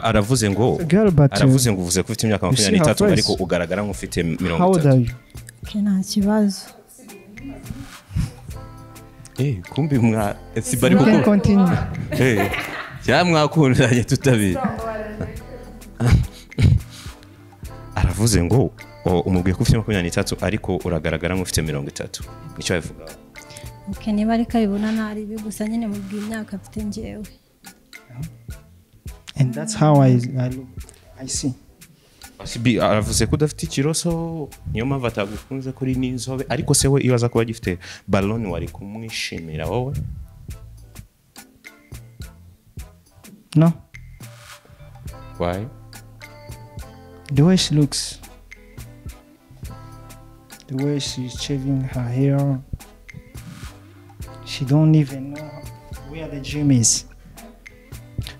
aravuze ngo uvuze ko ufite imyaka 23 ariko ugaragara nk'ufite 30 how old are you nta kibazo kumbi si bari kuko ya mwakundanye tutabizi aravuze ngo umubwiye ko ufite 23 ariko uragaragara nk'ufite 30 nicyo yavuga niba ariko abibona ntari gusa nyine mubwiye imyaka afite njyewe and that's how I see aravuze ko udafite ikiroso niyo mpamvu atagukunze kuri n'inzobe ariko se we iyo aza kuba gifite baloni wari kumwishimira wowe no why the way she looks the way she's shaving her hair she don't even know where the gym is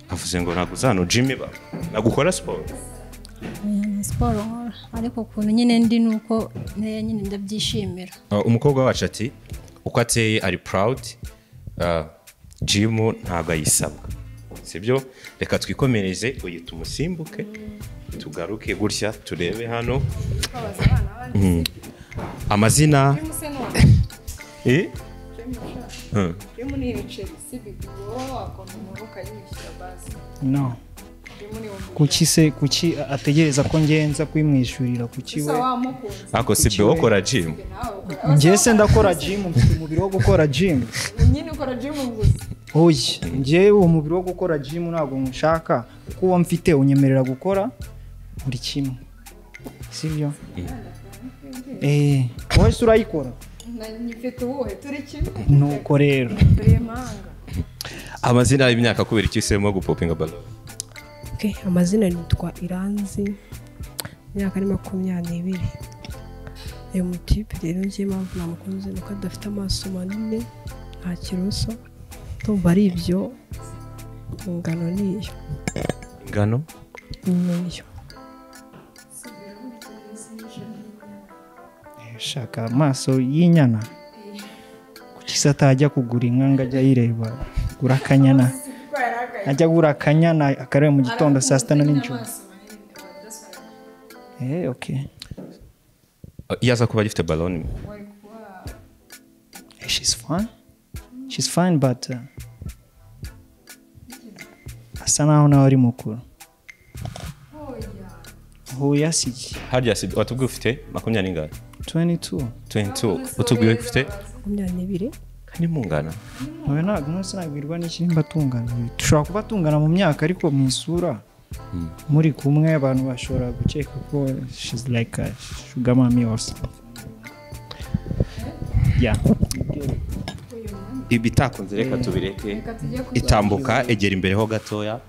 avuze ngo naguzano gym ba nagukora sport siporo ariko ukuntu nyine ndi nuko nyine ndabyishimira umukobwa wacu ati uko ateye ari proud gym ntabwo ayisabwa sibyo reka twikomereze uyita umusimbuke tugaruke gutya turebe hano amazina no kuki ategereza ko ngenza kwimwishyurira kuki we ako si byo ukora gym ngiye se ndakora gym mfite umubiri wo gukora gym nyine ukora gym gusa oya ngiye uwo mubiri wo gukora gym ntabwo nshaka kuko uwo mfite unyemerera gukora buri kimwe sibyo wowe se urayikora nifite ubuhe turi kimwe nuko rero turi impanga amazina y'imyaka kubera icyo usemo gupopinga balon amazina nitwa Iranzi imyaka ni 22 uyu mutipe rero ngiye mpamvu namukunze nuko adafite amaso manini nta kiroso tumva ari ibyo ingano niyo shaka amaso y'inyana kuki se atajya kugura inka ngo ajya yireba gura akanyana ajya gura akanyana akareba mu gitondo saa sita na nijoro okay iyo aza kuba gifite baloni she's fine but asa naho nawe ari mukuru huya siki harya si watubwiye ufite 22 22 utubwiye ufite 22 kandi mungana nawe ntabwo sinabwirwa n'ikindi mbatungana dushobora kuba tungana mu myaka ariko mu isura muri kumwe abantu bashobora gukeka ko she's like a sugar mommy or something ibitakunze reka tubireke itambuka egera imbere ho gatoya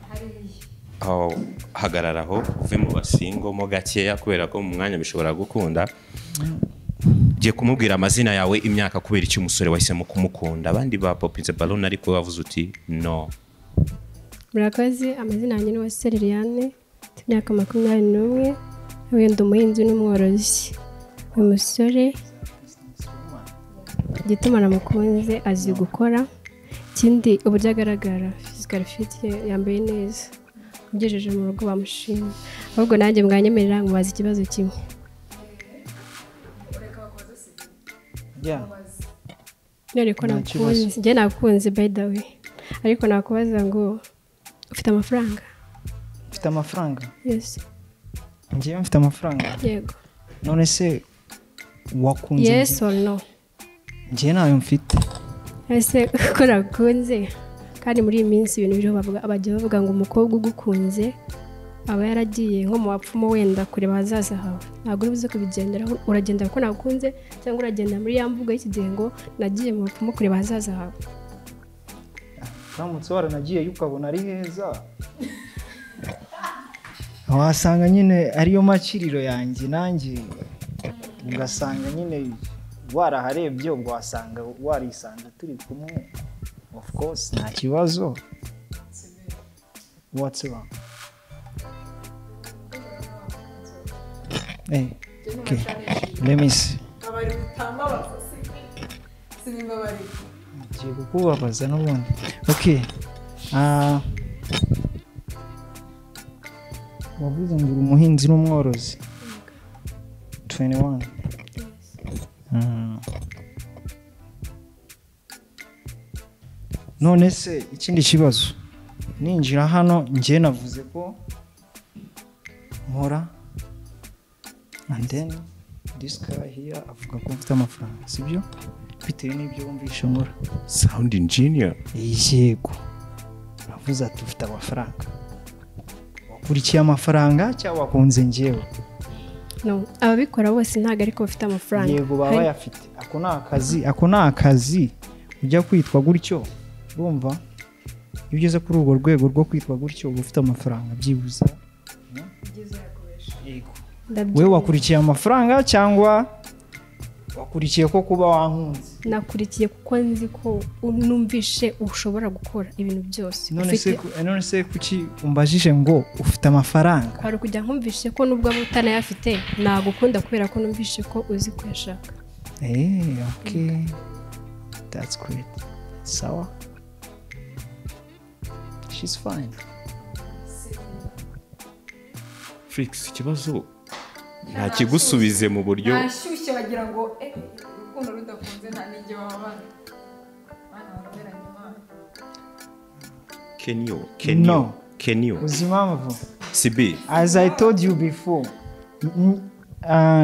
aho hagararaho uve mu basingo mo gakeya kubera ko mu mwanya bishobora gukunda giye kumubwira amazina yawe imyaka kubera icyo umusore wahisemo kumukunda abandi ba popinze balon ariko wavuze uti no murakoze amazina yanjye ni Waseriliane imyaka 21 wenda umuhinzi n'umworozi uyu musore gituma namukunze azi gukora ikindi uburyo agaragara physical fit yambaye neza ugejeje mu rugo bamushimye ahubwo nanjye mwanyemerera nkubaza ikibazo kimwe Yeah. none ko nakunze njye nakunze by the way ariko nakubaza ngo ufite amafaranga? Mfite amafaranga? Yes. Njyewe mfite amafaranga? Yego. None se wakunze? Yes or no? Njye nayo mfite. Ese ko nakunze kandi muri iyi minsi ibintu biriho abajya bavuga ngo umukobwa ugukunze aba yaragiye nko mu bapfumu wenda kureba ahazaza hawe. Ntabwo uri buze kubigenderaho, uragenda ko nakunze cyangwa uragenda muri ya mvugo y'iki gihe ngo nagiye mu bapfumu kureba ahazaza hawe. Uramutse waranagiye ukabona ari heza wasanga nyine ariyo makiriro yanjye nanjye ugasanga nyine waraharebye ubwo wasanga warisanze turi kumwe. Of course nta kibazo. What's wrong? Hey, okay. Let me see. Ngiye kukubabaza n'ubundi. Okay. Wavuze ngo uri umuhinzi n'umworozi. 21. None se ikindi kibazo ninjira hano njye navuze ko nkora and then this guy here avuga ko mfite amafaranga, sibyo? Bitewe n'ibyo wumvishe nkora. Sound engineer. Yego. Navuze ati ufite amafaranga. Wakurikiye amafaranga cyangwa wakunze njyewe? No, ababikora bose ntago ariko bafite amafaranga. Yego baba yafite. Ako ni akazi ujya kwitwa gutyo. Urumva? Iyo ugeze kuri urwo rwego rwo kwitwa gutyo uba ufite amafaranga byibuza. Yego. Wewe wakurikiye amafaranga cyangwa wakurikiye ko kuba wankunze? Nakurikiye kuko nzi ko numvishe ushobora gukora ibintu byose. None se kuki umbajije ngo ufite amafaranga? Kwari kujya nkumvishe ko nubwo utanayafite nagukunda kubera ko numvishe ko uzi kuyashaka. Okay. That's great. Sawa. She's fine. Flix, ikibazo nta kigusubize mu buryo nashyushye bagira ngo urukundo rudakunze nta n'ijye babana baraberanye imana. Can you? Uzimavu. Sibi. As I told you before.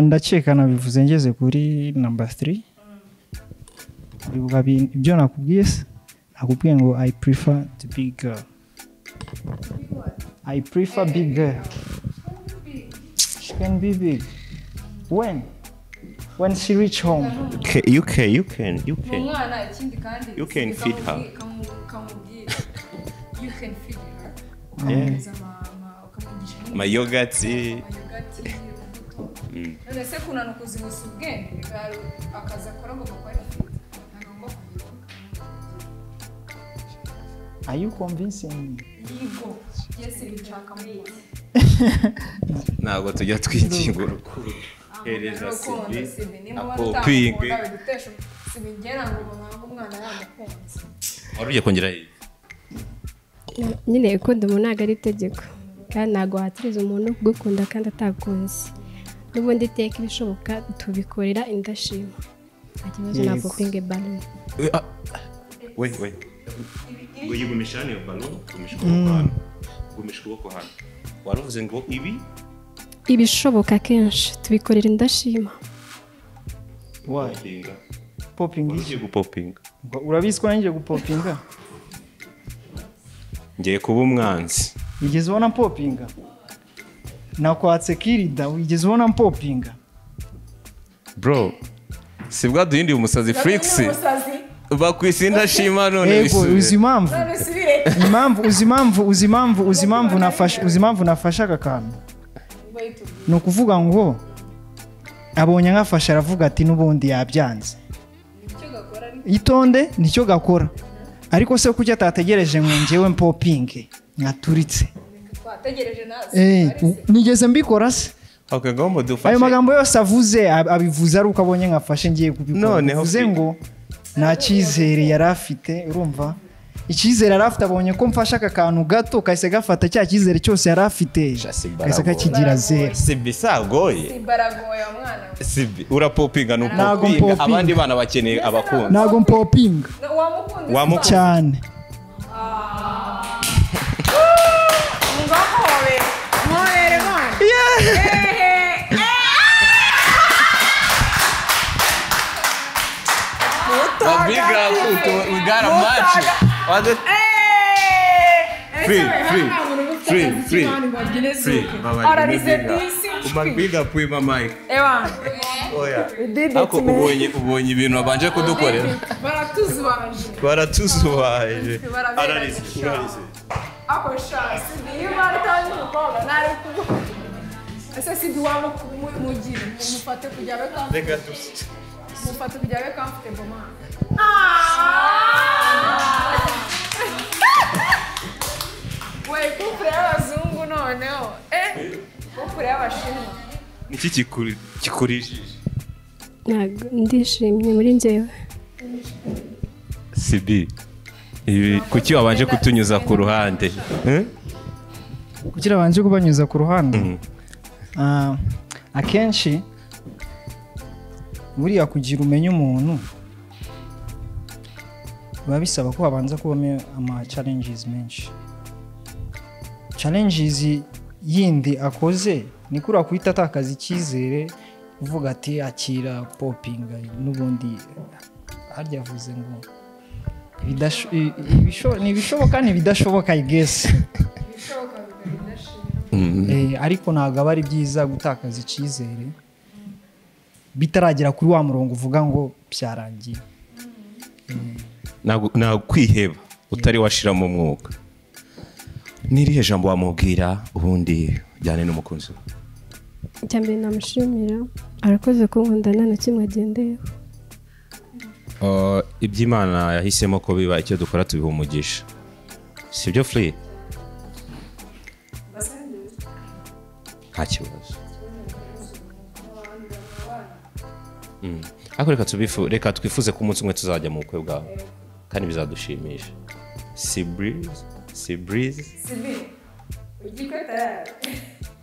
Ndakeka nabivuze ngeze kuri number 3. Uribuka ibyo nakubwiye se? Nakubwiye ngo I prefer to be girl. I prefer big girl. She can be big. When she reach home. Okay, you can. You can feed her. You can feed her. My yogurt. None se kunanuka uzibusa ubwenge akaza akora ngo bakore fit. Are you convincing me? Yego. Yes, bichaka mu. Ntabwo tujya twikingura urukundo. Hereza Sibi. Akopinge. Sibigera ngo bamanga umwana yamukunze. Waruye kongera nyine ukunda umuntu ntabwo ari itegeko kandi ntabwo watiriza umuntu kugukunda kandi atakunze. N'ubundi iteka ibishoboka tubikorera indashima. Nta kibazo na popinge balloon. Wait. Ngo yigumishane iyo balloon, gumisha ukuboko hano. Waruvuze ngo ibishoboka kenshi tubikorera indashima. Why? Popping. Ugiye gupopinga. Urabizi ko nanjye gupopinga? Ngiye kuba umwanzi. Wigeze ubona popinga? Nakwatse kirida wigeze ubona popinga? Bro, sibwa duhindi umusazi Flix. Bakwisinda shima none bisubire. Uzimamvu nafasha akakantu. No kuvuga ngo abonye nkafasha aravuga ati nubundi yabyanze. Itonde nicyo gakora. Ariko se kuki atategereje ngo ngewe mpopinge nkaturitse. Twategereje nazo. Nigeze mbikora se. Okay, ngomba dufashe. Ayo magambo yose avuze abivuze ari uko abonye nkafashe ngiye kubikora. Bivuze ngo nta cyizere yari afite urumva icyizere yari afite abonye ko mfashe aka kantu gato kahise gafata cya cyizere cyose yari afite kahise kakigira zero. Sibi sagoye Sibaragoye umwana. Sibi urapopinga n'upopinga abandi bana bakeneye abakunzi. Ntago mpopinga Wamukunze cyane. Ngahobe. Mwere man. We got a match. Free. Umabwiga pwima Mike. Ewa. Oya. Ako ubonye ibintu abanje kudukorera. Baratuzubaje. Ararize. Ako shasi niyo baratanye kukoga nari kuvuga. Ese sidi wamo mugira mufate kujya beka. Reka dusi. Mufate kujya beka comfortable man. Wait, kupre abazungu noneho. Kupre abashinwa. Niki kikurijije? ntabwo ndishimye muri njyewe. Sibi. Ibi kuki wabanje kutunyuza ku ruhande? Kugira banje kubanyuza ku ruhande. Akenshi buriya kugira umenye umuntu biba bisaba ko habanza kubamo ama challenges menshi. Challenges yindi akoze ni kuri akwita atakaza icyizere uvuga ati akira popinga n'ubundi harya avuze ngo ibishoboka n'ibidashoboka I guess. Ariko ntabwo aba ari byiza gutakaza icyizere bitaragera kuri wa murongo uvuga ngo byarangiye. Ntabwo kwiheba utari washira mu mwuka. Nirihe jambo wamubwira ubundi jyane n'umukunzi? Cyambere namushimira arakoze kunkunda nta na kimwe agendeyeho. Iby'Imana yahisemo ko biba icyo dukora tubiha umugisha. Sibyo Flix? Nta kibazo. Reka twifuze ko umunsi umwe tuzajya mu bukwe bwawe kandi bizadushimisha. Sibi.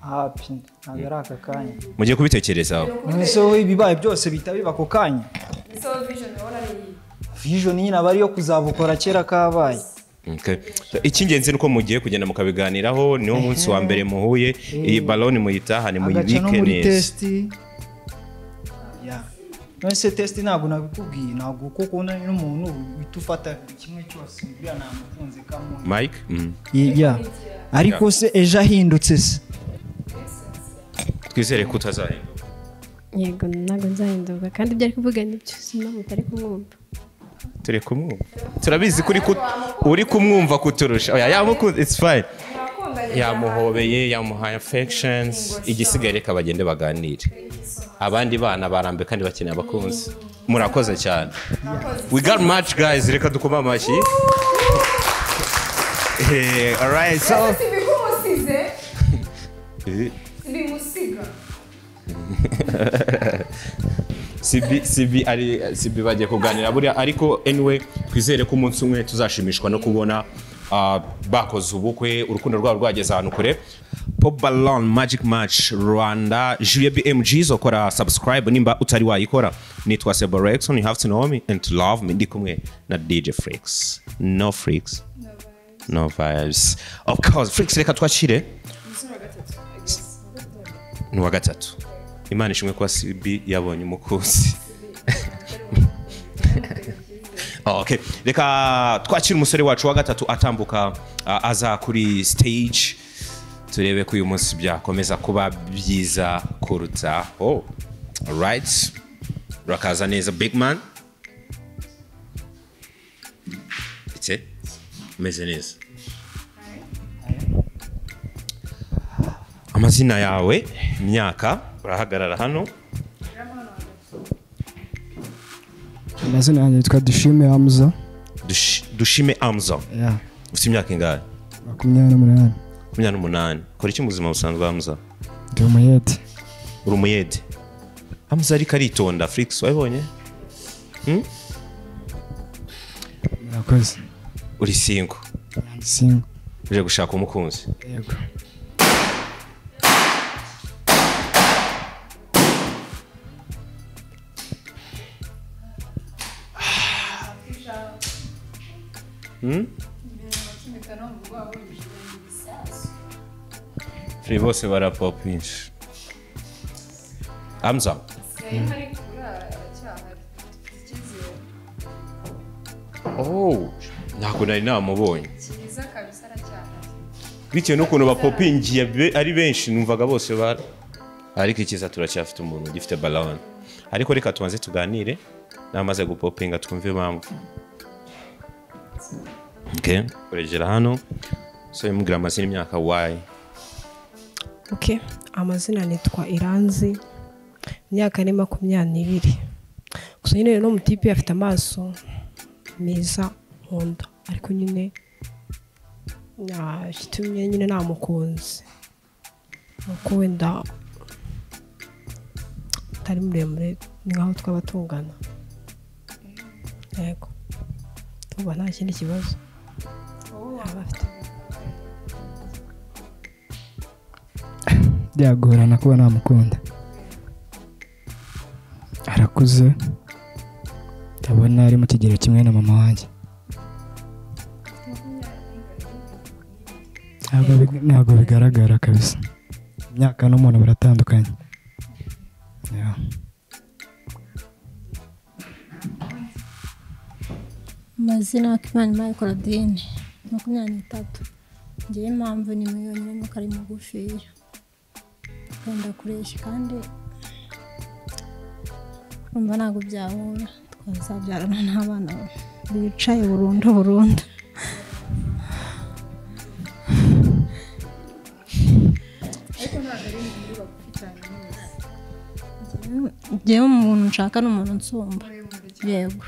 Happy ntabwo ari aka kanya. Mugiye kubitekerezaho. Nso ibibaye byose bitabiba ako kanya. Vision nyine aba ari yo kuzabukora kera kabaye. Icy'ingenzi nuko mugiye kugenda mukabiganiraho niwo munsi wa mbere muhuye iyi baloni muyitahane muyibike neza. Nose test ntabwo nabikubwiye ntabwo kuko n'umuntu bitufata kimwe cyose bya namukunze kamwe. Mike? Ariko se ejo ahindutse se. Twizere ko utazahinduka. Yego ntabwo nzahinduka kandi ibyo ari kuvuga nibyo sinamwe utari kumwumva. Turi kumwumva. Turabizi kuri uri kumwumva kuturusha. Oya yamukunze it's fine. Yamuhobeye yamuhaye affections igisigaye reka bagende baganire. Abandi bana barambe kandi bakeneye abakunzi. Murakoze cyane. We got much guys reka dukoma amashi. All right so Sibi bagiye kuganira buriya ariko anyway twizere ko umunsi umwe tuzashimishwa no kubona bakoze ubukwe urukundo rwabo rwageze ahantu kure. Pop Ballon Magic Match Rwanda Julia BMG zokora subscribe nimba utari wayikora. Nitwa Seborexon, you have to know me and to love me. Ndi kumwe na DJ Flix. No Flix. No vibes. Of course Flix reka twashire. Ni wa gatatu. Imana ishimwe kwa Sibi yabonye umukunzi. Okay, reka twakira umusore wacu wa gatatu atambuka aza kuri stage turebe ko uyu munsi byakomeza kuba byiza kuruta. Alright. Rakaza neza big man. Ite meze neza. Amazina yawe, imyaka, urahagarara hano. Amazina yanjye yitwa Dushime Hamza. Dushime Hamza. Yeah. Ufite imyaka ingahe? 28. 28. Kora iki mu buzima busanzwe Hamza? Ndi umuyede. Uri umuyede? Hamza ariko aritonda Flix wabonye? Murakoze. uri single single uje gushaka umukunzi yego Free bose barapopinshi Hamza Oh ntabwo nari namubonye bitewe n'ukuntu bapopingiye ari benshi numvaga bose ariko ikiza turacyafite umuntu gifite balance ariko reka tubanze tuganire namaze gupopinga twumve impamvu okay urejera hano so imugira amazina imyaka why okay amazina nitwa Iranzi imyaka ni 22 gusa nyine no mutipe afite amaso meza nkunda ariko nyine shitumye nyine namukunze nuko wenda tari muremure ngaho twabatungana yego tuba nta kindi kibazo byagorana kuba namukunda arakuze ndabona ari mu kigero kimwe na mama wanjye ntabwo bigaragara kabisa imyaka n'umuntu baratandukanye amazina Akimana Claudine 23 ngiye impamvu ni yonyine nuko ari mugufiya akunda kuresha kandi umva ntabwo byahura twazabyarana n'abana bicaye burundu ariko ntabwo ari muri bagufi cyane ngewe umuntu nshaka n'umuntu nsumba yego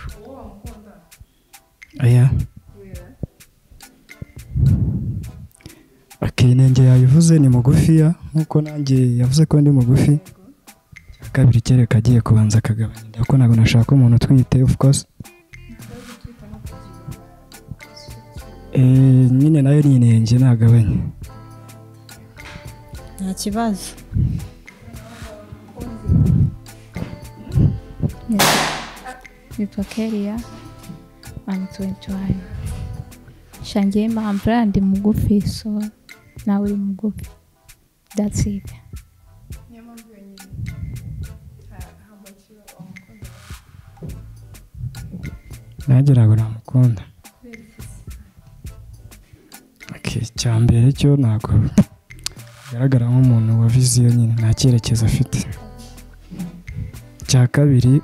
aya inenge yabivuze ni mugufiya nkuko nanjye yavuze ko ndi mugufi kabiri kereka agiye kubanza akagabanya ndako ntabwo nashaka umuntu utwite of course nyine nayo ni inenge nagabanye nta kibazo nitwa Keria I'm 21 shangiye impamvu ndi mugufi so nawe uri mugufi that's it nageraga namukunda cyambere cyo ntabwo agaragara nk'umuntu wa viziyo nyine nta cyerekezo afite cya kabiri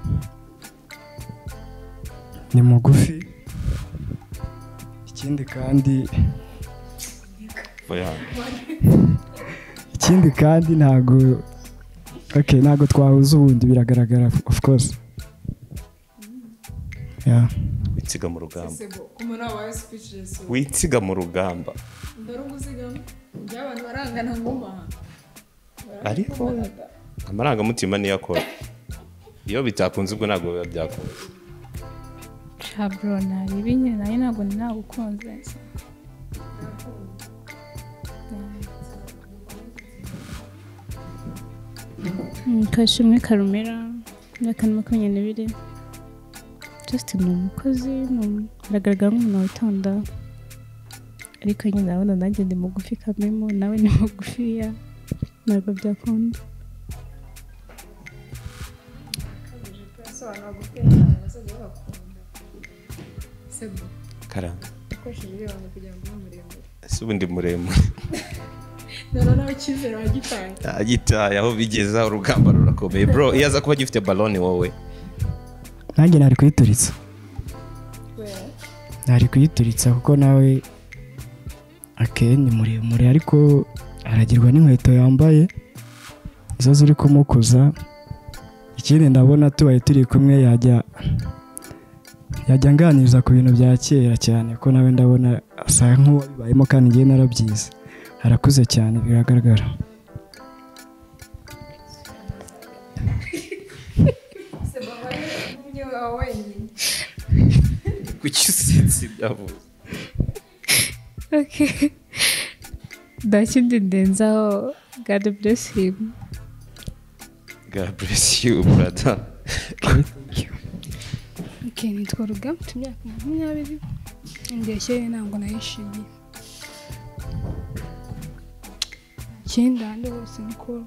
ni mugufi ikindi kandi ntabwo twahuza ubundi biragaragara of course witsiga mu rugamba witsiga mu rugamba ariko amarangamutima niyo akora iyo bitakunze ubwo ntabwo biba byakunze bro nari binye nayo ntabwo nagukunze Kashimwe Karumera imyaka 22 just ni umukozi aragaragara nk'umuntu witonda ariko nyine ndabona nanjye ndi mugufi kamemo nawe ni mugufiya ntabwo byakunda karanga ukoresheje ibibano kugira ngo ube muremure ese ubundi muremure nawe icyizere agitaye aho bigeza urugamba rurakomeye bro iyo aza kuba gifite baloni wowe nanjye nari kuyituritsa kuko nawe ni muremure ariko aragirwa n'inkweto yambaye izo ziri kumukuza ikindi ndabona tubaye turi kumwe yajya nganiriza ku bintu bya kera cyane ko nawe ndabona asa nk'uwabibayemo kandi ngiye narabyize arakuze cyane biragaragara kuki usetse byavuze Okay. Ndakindi ndenzaho God bless him. God bless you brother. Okay, nitwa Ruga mfite imyaka 20 ndeshye ntabwo nayishimiye ikindi ahandi hose niko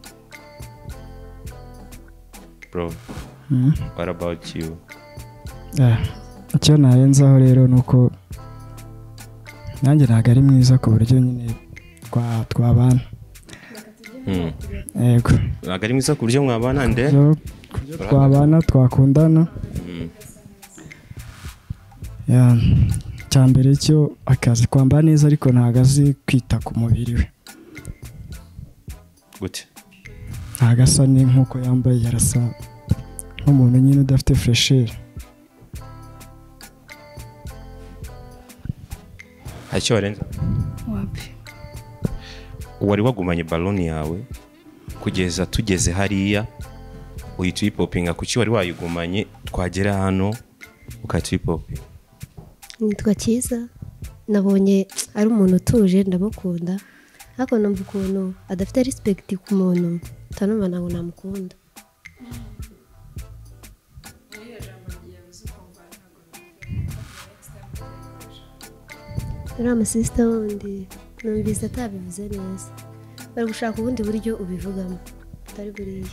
Bro, what about you? icyo narenzaho rero ni uko nanjye ntabwo ari mwiza ku buryo nyine twabana. Yego. Ntabwo ari mwiza ku buryo mwabana nde? Twabana twakundana. Cyambere cyo akazi kwambara neza ariko ntabwo azi kwita ku mubiri we. Gute? Ntabwo asa nk'uko yambaye, yarasa nk'umuntu nyine udafite fresher. Hacyo warenza? Wapi? Wari wagumanye baloni yawe kugeza tugeze hariya uhita uyipopinga, kuki wari wayigumanye twagera hano ukahita uyipopinga? Nitwa Cyiza, nabonye ari umuntu utuje ndamukunda, ariko numva ukuntu adafite respect ku muntu tanumva ntabwo namukunda. Uriya musisita wundi numvise atabivuze neza, bari gushaka ubundi buryo ubivugamo utari buriya.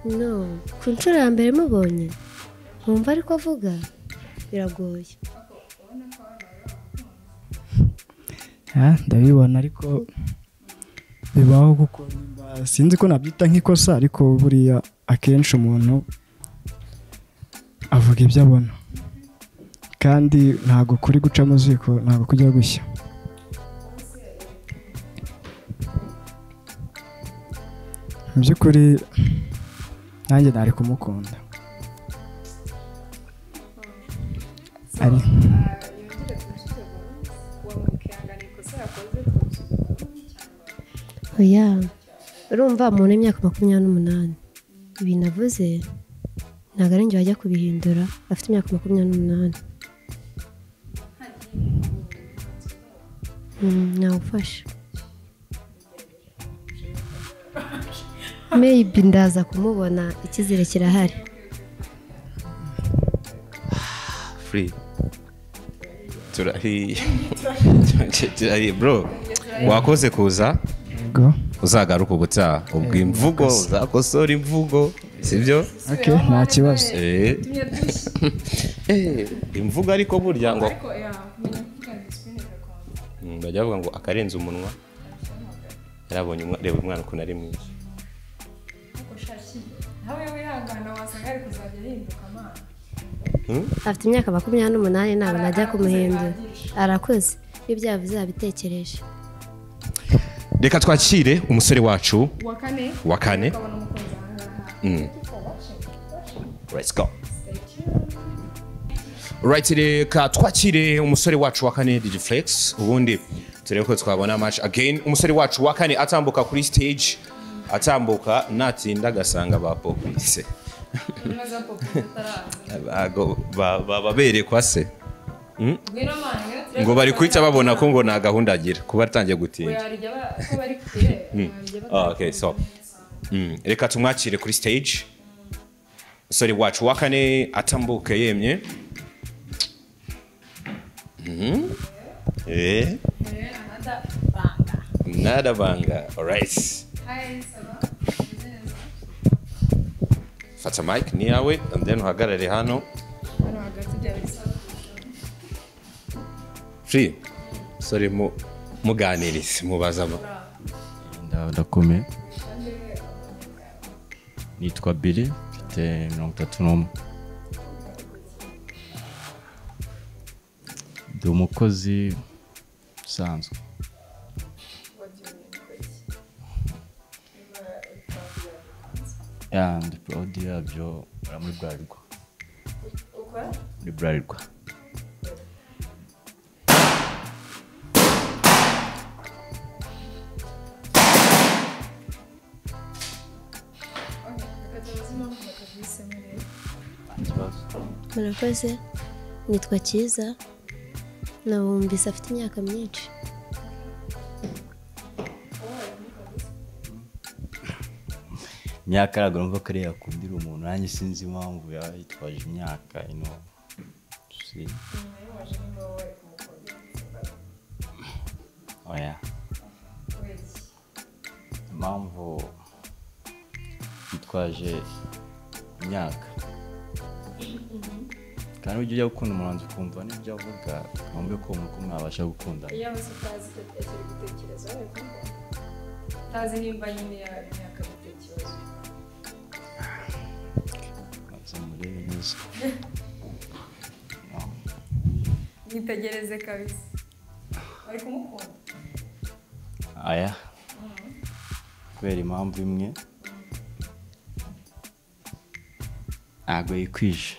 No, ku nshuro ya mbere mubonye nkumva ariko avuga biragoye. Ndabibona ariko bibaho kuko sinzi ko nabyita nk'ikosa, ariko buriya akenshi umuntu avuga ibyo abona kandi ntabwo kuri guca mu ziko ntabwo kujya gushya. Mu by'ukuri nanjye ntari kumukunda. Oya, urumva umuntu w'imyaka 28 ibi navuze ntabwo ari njye wajya kubihindura, afite imyaka 28. Nawufasha. Maybe ndaza kumubona, icyizere kirahari. Free. Turahiye bro, wakoze kuza uzagaruka ubutaha ubwo imvugo uzakosora imvugo, sibyo? Okay, nta kibazo. Imvugo ariko burya ngo bajya bavuga ngo akarenza umunwa yarabonye reba umwana ukuntu ari mwiza. Afite imyaka 28 ntabwo najya kumuhindura, arakoze ibyo yavuze yabitekereje. Reka twakire umusore wacu wa kane. Let's go. Right, reka twakire umusore wacu wa kane DJ Flix, ubundi turebe ko twabona match again. Umusore wacu wa kane atambuka kuri stage, atambuka natinda gasanga ba popise baberekwa se ngo bari kwita babona ko ngo na gahunda agira kuba atangiye gutinda. Okay, so reka tumwakire kuri stage umusore wacu wa kane atambuke yemye. Nada banga. Alright. Fata mic ni yawe and then uhagarare hano. Free. Sorry muganirize mubazama. Ndakome. Nitwa Biri, mfite 31. Ndi umukozi usanzwe. Ndi prodi yabyo muri Burarirwa. Muri Burarirwa. murakoze nitwa Cyiza nabumvise afite imyaka myinshi imyaka ntabwo numva ko ari yakundira umuntu nanjye sinzi impamvu yitwaje imyaka ino oya impamvu yitwaje imyaka kandi ujya ujya gukunda umuhanzi ukumva n'ibyo avuga wumve ko mwabasha gukundana iyo wese utazi gutekereza utazi nimba nyine imyaka gutekereza murebe neza mwitegereze kabisa bari kumukunda aya kubera impamvu imwe ntabwo yikwije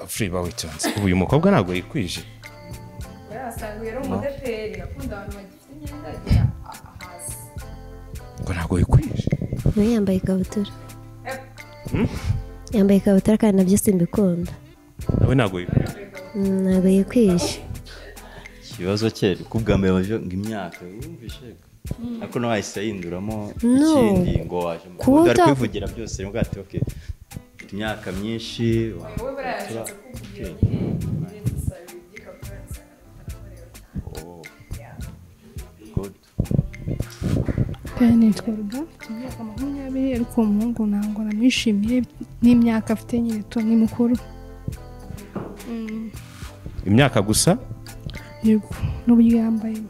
Friba witonze uyu mukobwa ntabwo yikwije yarasanga yari umudeperi akunda abantu bagifite imyenda agira hasi ngo ntabwo yikwije nawe yambaye ikabutura yambaye ikabutura kandi nabyo simbikunda nawe ntabwo yikwije ntabwo yikwije ikibazo cye kubwa mbere baje ngo imyaka wumvishe ariko no wahise yinduramo ikindi ngo waje mu ari kwivugira byose ngo ati okay imyaka myinshi wowe barayashatse kuvugira nitwarwa imyaka 20 ariko umuhungu ntabwo namwishimiye n'imyaka afite nyine to ni mukuru imyaka gusa yego n'uburyo yambaye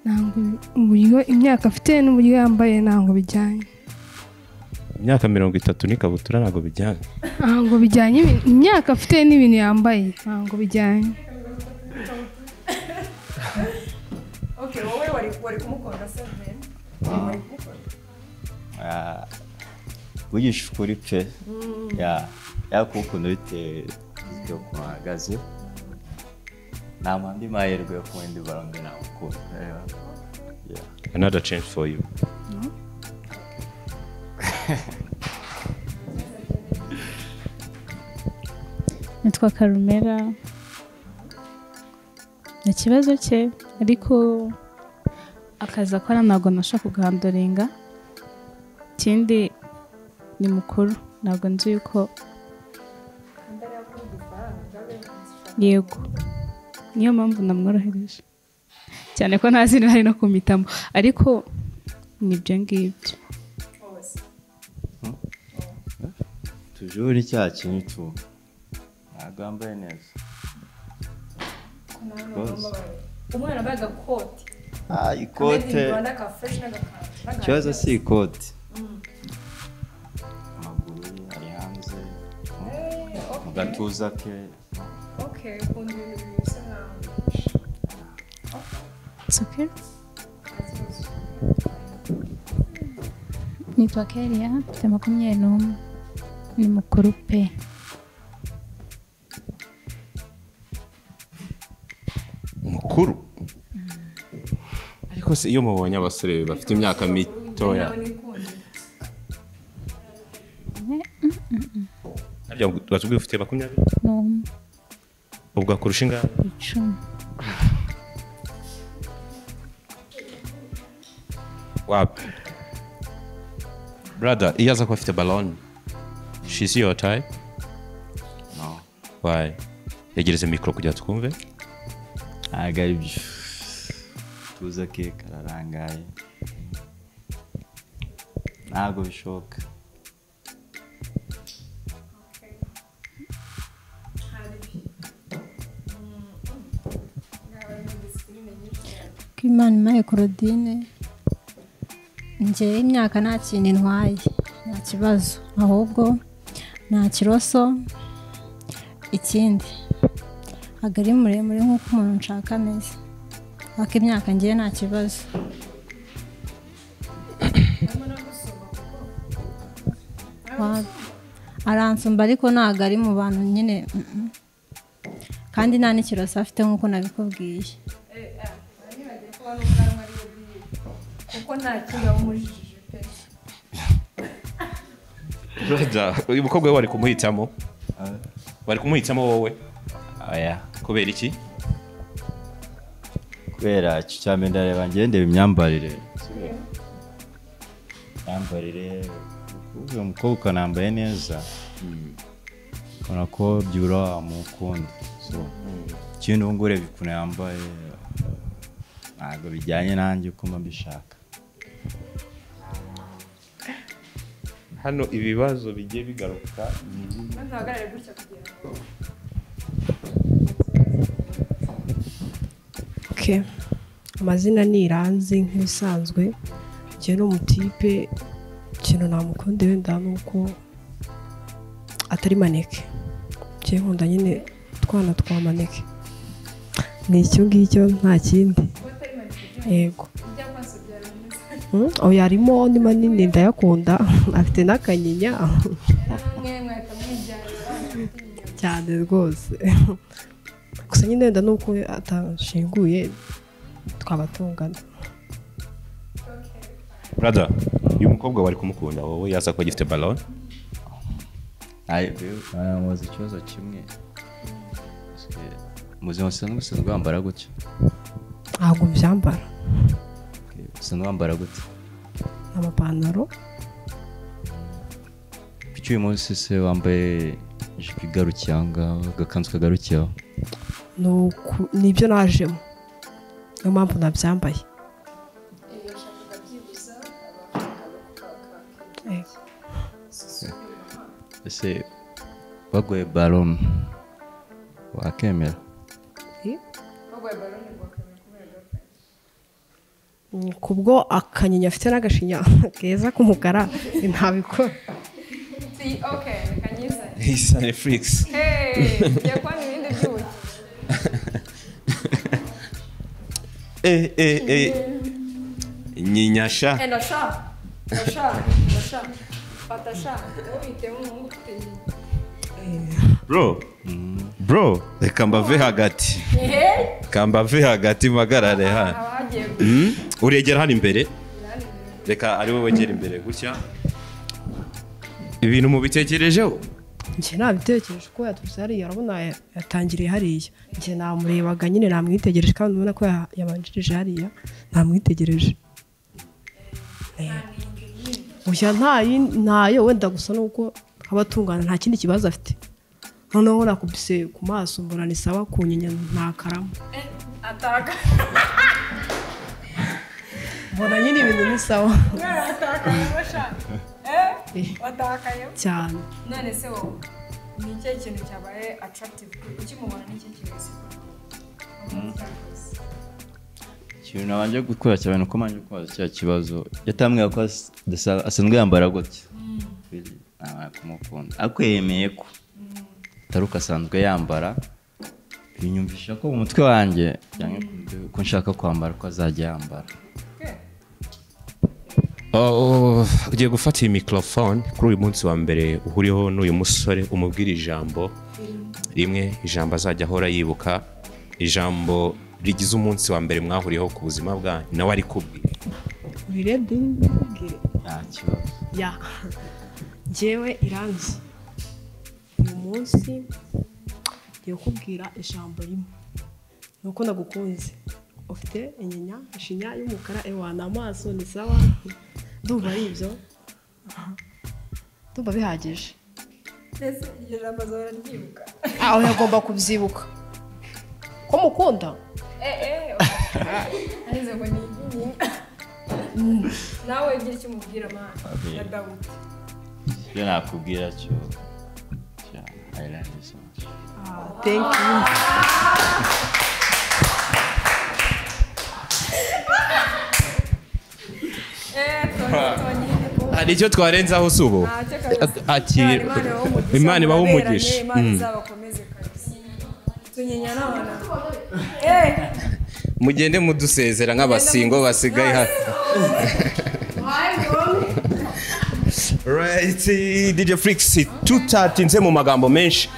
ntabwo uburyo imyaka afite n'uburyo yambaye ntabwo bijyanye imyaka 30 n'ikabutura ntabwo bijyanye ntabwo bijyanye imyaka afite n'ibintu yambaye ntabwo bijyanye okay wowe wari kumukunda se then wari kumukunda wigisha ukuri pe yakukunda bitewe n'ibyo kuhagaze nta mandi mahirwe yo kuba indi baronde nakukunda another change for you nitwa Karumera ikibazo cye ariko akaza akora ntabwo nashaka kugandoringa ikindi ni mukuru ntabwo nzi yuko yego niyo mpamvu namworohereje cyane ko ntazi niba ari no kumitamo ariko nibyo ngibyo tujure icyaha kintu ntabwo yambaye neza umwana yambaye agakoti ikote ikibazo si ikote amaguru ye ari hanze mu gatuza ke okay ukunda ibintu bisa nkaho it's okay nitwa Keria mfite 21 ni mukuru pe mukuru ariko se iyo mubonye abasore bafite imyaka mitoya harya batubwiye ufite 20 ubwo akurusha ingana 10 wapi brother iyo aza kuba afite ballon she's your type no why yegereze mikoro kugira twumve ntabwo ari byo tuza ke kararangaye ntabwo bishoboka Imana imaye Claudine njye imyaka nta kintu intwaye nta kibazo ahubwo nta kiroso ikindi agari muremure nk'uko umuntu nshaka ameze ariko imyaka ngiye nta kibazo aransumba ariko ntabwo ari mu bantu nyine kandi nta n'ikiroso afite nk'uko nabikubwiye kuko nta kintu wamujijije pe brother uyu mukobwa we wari kumuhitamo wowe oya kubera iki kubera icyo cyane ndareba ngendera imyambarire uyu mukobwa ukanambaye neza ubona ko byura mukunda ikindi ubu ngubu urebye ukuntu yambaye ntabwo bijyanye nanjye uko mbishaka hano ibibazo bigiye bigaruka ntahagarare gutya kugira ngo okay. Amazina ni Iranzi nk'ibisanzwe njye n'umutipe ikintu namukunde wenda nuko atari maneke njye nkunda nyine twana twa maneke ni icyo ngicyo nta kindi yego oya harimo ni manini ndayakunda afite n'akanyinya cyane rwose gusa nyine wenda nuko atashinguye twabatungana brother uyu mukobwa wari kumukunda wowe yaza kuba gifite ballon muzi ikibazo kimwe muzima usanzwe wambara gutya ntabwo mbyambara usanzwe wambara gutya amapantaro kuki uyu munsi se wambaye ijipo igarukiye aho ngaho agakanzu kagarukiyeho nibyo najemo niyo mpamvu nabyambaye ese baguye ballon wakemera kubwo akanyinya afite n'agashinya keza k'umukara ntabikora isane Flix yakwana ibindi by'ubuki nyinyasha fatasha ubiteho umuhungu ufite bro reka mbave hagati magarare hano uregera hano imbere reka ari wowe wegera imbere gutya ibintu mubitekerejeho njye nabitekereje ko yaturutse hariya urabona yatangiriye hariya njye namurebaga nyine namwitegereje kandi ubona ko yabanjirije hariya namwitegereje ushya ntayo wenda gusa nuko abatungana nta kindi kibazo afite noneho nakubise ku maso mbona ni sawa kunyinya nta karama ataka mbona nyine ibintu ni sawa watakaye cyane none se wowe ni ikihe kintu cyabaye attractive kuki mubona n'iki kintu ikintu nabanje gukora cyane nuko manje kwaza cya kibazo yatambwiye ko asanzwe yambara gutya kumukunda ariko yemeye ko taruka asanzwe yambara binyumvisha ko mu mutwe wanjye ko nshaka kwambara ko azajya yambara ugiye gufata iyi microphone kuri uyu munsi wa mbere uhuriyeho n'uyu musore umubwira ijambo rimwe ijambo azajya ahora yibuka ijambo rigize umunsi wa mbere mwahuriyeho ku buzima bwanyu nawe ari kubwira birebye mbwire nta kibazo ya njyewe Iranzi uyu munsi ngiye kubwira ijambo rimwe nuko nagukunze ufite inyinya ishinya y'umukara ewana amaso ni sawa ndumva ari ibyo ndumva bihagije ese iryo jambo azahora ryibuka aho yagomba kubyibuka ko mukunda arize ngo ni inyinya nawe gira icyo umubwira mana na Dawudi ibyo nakubwira cyo I love you so much. Thank you. hari icyo twarenzaho subo imana ibaho umugisha imana izabakomeze kabisa tunyinya n'abana mugende mudusezera nk'abasingo basigaye hano right DJ Flix tutatinze mu magambo menshi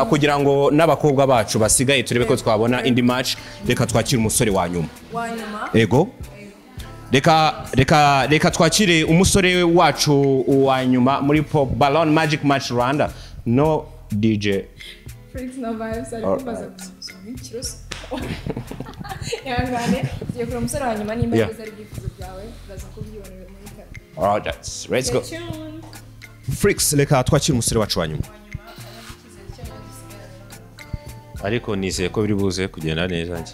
kugira ngo n'abakobwa bacu basigaye turebe ko twabona indi match reka twakira umusore wa nyuma ego reka twakire umusore wacu wa nyuma muri pop ballon magic match Rwanda no DJ Flix no vibes ari kubaza n'ikiroso yangane tugiye kuri umusore wa nyuma nimba ari byifuzo byawe uraza kubyibonera muri kamera. Alright, let's go. Flix reka twakire umusore wacu wa nyuma ariko nizeye ko biri buze kugenda neza njye.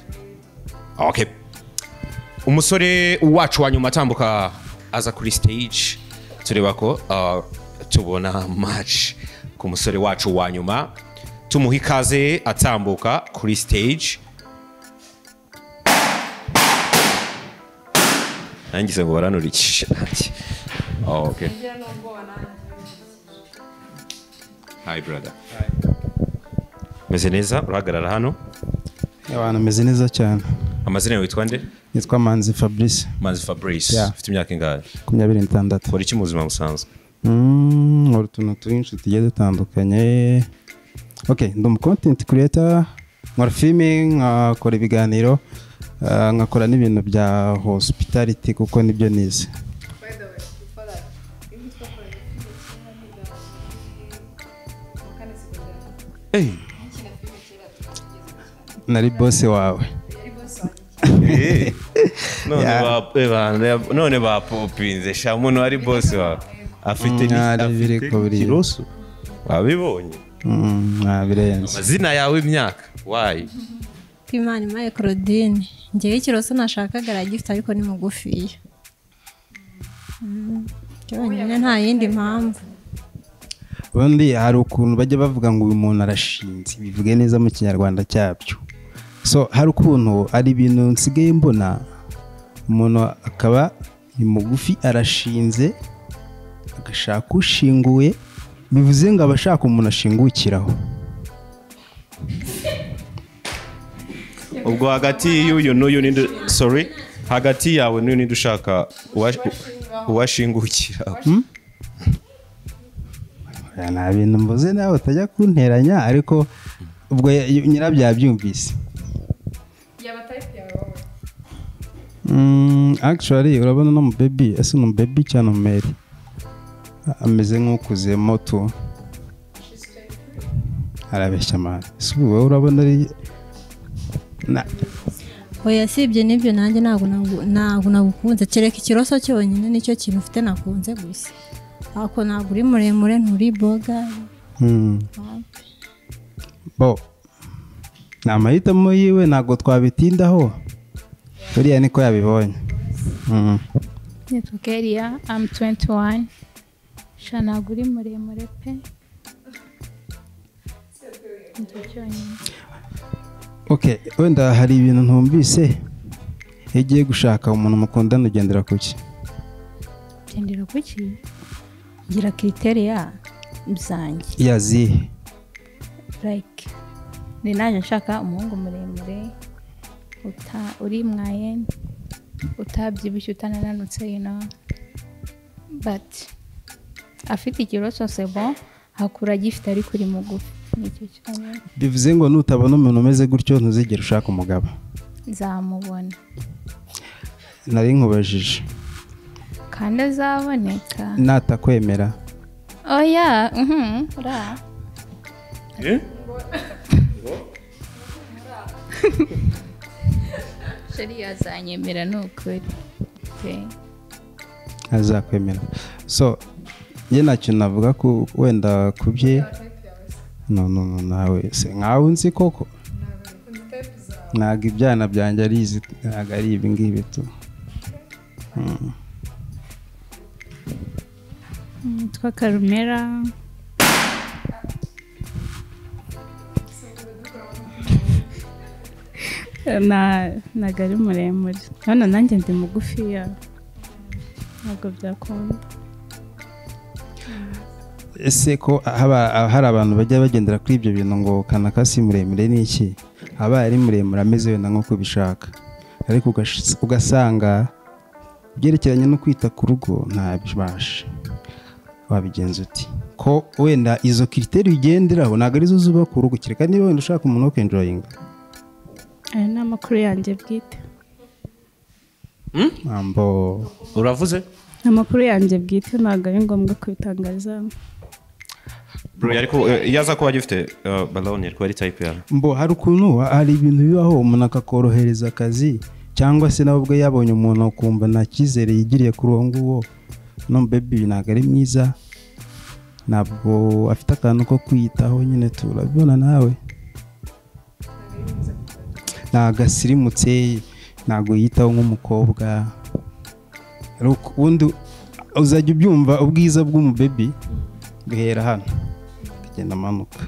Okay, umusore wacu wa nyuma atambuka aza kuri stage tureba ko tubona match ku musore wacu wa nyuma tumuha ikaze atambuka kuri stage. Nangize ngo baranurikishe nanjye. Okay. Hi brother. Meze neza urahagarara hano? Abantu meze neza cyane. Amazina yawe witwa nde? Nitwa Manzi Fabrice. Manzi Fabrice. Ufite imyaka ingahe? 26. Ukora iki mu buzima busanzwe? Utuntu twinshi tugiye dutandukanye. Okay, ndi umu content creator, nkora filming, nkakora ibiganiro, nkakora n'ibintu bya hospitality kuko nibyo nize. Nari boss wawe. None bapopinze sha umuntu ari boss wawe afite ikiroso wabibonye birenze amazina yawe imyaka why Kimani Maye Claudine ngewe ikiroso nashakaga aragifite ariko ni mugufiya cyonyine nta yindi mpamvu. ubundi hari ukuntu bajya bavuga ngo uyu muntu arashinze bivuge neza mu Kinyarwanda cyabyo. So hari ukuntu ari ibintu nsigaye mbona umuntu akaba ni mugufi arashinze agashaka ushinguye bivuze ngo abashaka umuntu ashingukiraho. ubwo hagati y'uyu n'uyu ni sorry hagati yawe n'uyu ni dushaka uwashingukiraho. Nta bintu mvuze nawe utajya kunteranya ariko ubwo nyirabya byumvise. Actually urabona no mu baby ese no baby cyane Mary ameze nk'ukuze moto arabeshya mara suwe urabona ari oya sibye nibyo nanjye ntabwo nagukunze kereka ikiroso cyonyine nicyo kintu ufite nakunze gusa ako ntabwo uri muremure nturi boga. Bo ni amahitamo yiwe ntabwo twabitindaho buriya niko yabibonye. Nitwa Keria, I'm 21. Ntabwo uri muremure pe. Okay, wenda hari ibintu ntumvise yagiye gushaka umuntu mukundana ugendera kuki? Gendera kuki? Gira criteria byanjye. Yazihe? Like ni naje nshaka umuhungu muremure uri mwayene utabyibushye utanananutse but afite ikiroso sebo hakura gifite ari kuri mugufi nicyo cyane. Bivuze ngo nutabona umuntu umeze gutyo ntuzigera ushaka umugabo. Nzamubona. Nari nkubajije. Kandi azaboneka. Natakwemera. Oya, ra. Sheri azanyemera nukuri. Azakwemera. So, njye ntacyo navuga ko wenda kubye no nawe se nkawe nzi koko ntabwo ibyana byanjye arizi ntabwo ari ibi ngibi tu. Twa Karumera ntabwo ari muremure hano nanjye ndi mugufiya ntabwo byakunda. Ese ko hari abantu bajya bagendera kuri ibyo bintu ngo kanaka si muremure n'iki aba ari muremure ameze wenda nk'uko bishaka ariko ugasanga byerekeranye no kwita ku rugo ntabibasha wabigenza uti ko wenda izo kiriteri ugenderaho ntabwo arizo zuba ku rugo kereka niba wenda ushaka umuntu wo kwenjoyinga. Aya ni amakuru yanjye bwite. mambo uravuze amakuru yanjye bwite ntabwo ari ngombwa kubitangariza bro ariko yaza ko wagifite balone ariko ari type ya mbo hari ukuntu hari ibintu bibaho umuntu akakorohereza akazi cyangwa se nawe ubwo yabonye umuntu ukumva nta cyizere yigiriye kuri uwo nguwo no baby ntabwo ari mwiza ntabwo afite akantu ko kwiyitaho nyine turabibona nawe ntabwo asirimutse ntabwo yitaho nk'umukobwa ubundi uzajya ubyumva ubwiza bw'umubebi bihera hano kugenda amanuka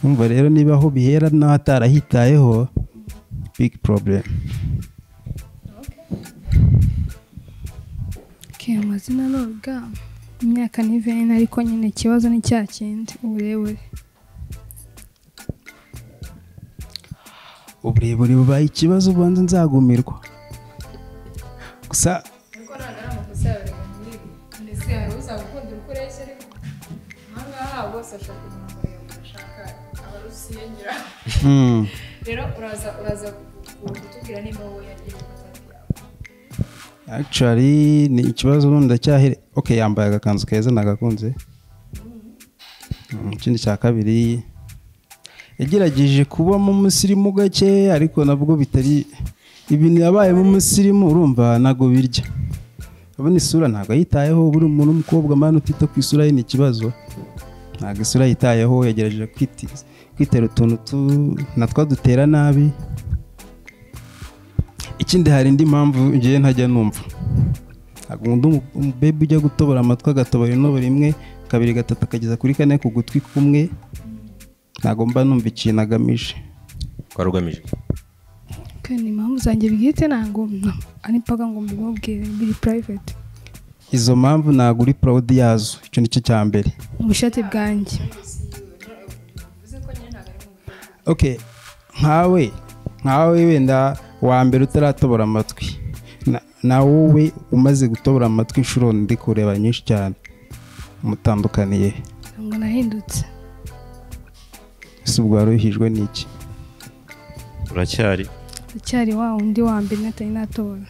umva rero niba aho bihera naho atarahitayeho big problem. amazina n'uruga imyaka ni 20 ariko nyine ikibazo ni cya kindi uburebure bubaye ikibazo ubanza nzagumirwa gusa rero uraza kutubwira niba wowe yagiye actually ni ikibazo n'undi ndacyahere yambaye agakanzu keza nagakunze ikindi cya kabiri yagerageje kuba mu musirimu gake ariko nabwo bitari ibintu yabaye mu musirimu urumva nago birya abona isura ntago yitayeho buri umuntu w'umukobwa mani utita ku isura ye ni ikibazo ntago isura yitayeho yagerageje kwitera utuntu natwo dutera nabi ikindi hari indi mpamvu ngiye ntajya numva ntabwo undi umubebe ujya gutobora amatwi agatobora inobo rimwe kabiri gatatu akageza kuri kane ku gutwi kumwe ntabwo mba numva ikintu agamije kwari ugamije ni impamvu zanjye bwite ntabwo ari mpaka ngo mbimubwire biri private izo mpamvu ntabwo uri proud yazo icyo nicyo cya mbere ubushake bwanjye nkawe wenda wa mbere utaratobora amatwi na wowe umaze gutobora amatwi inshuro ndi kureba nyinshi cyane mutandukaniye ngo nahindutse ese ubwo wari uhijwe n'iki uracyari wa undi wa mbere natari natobora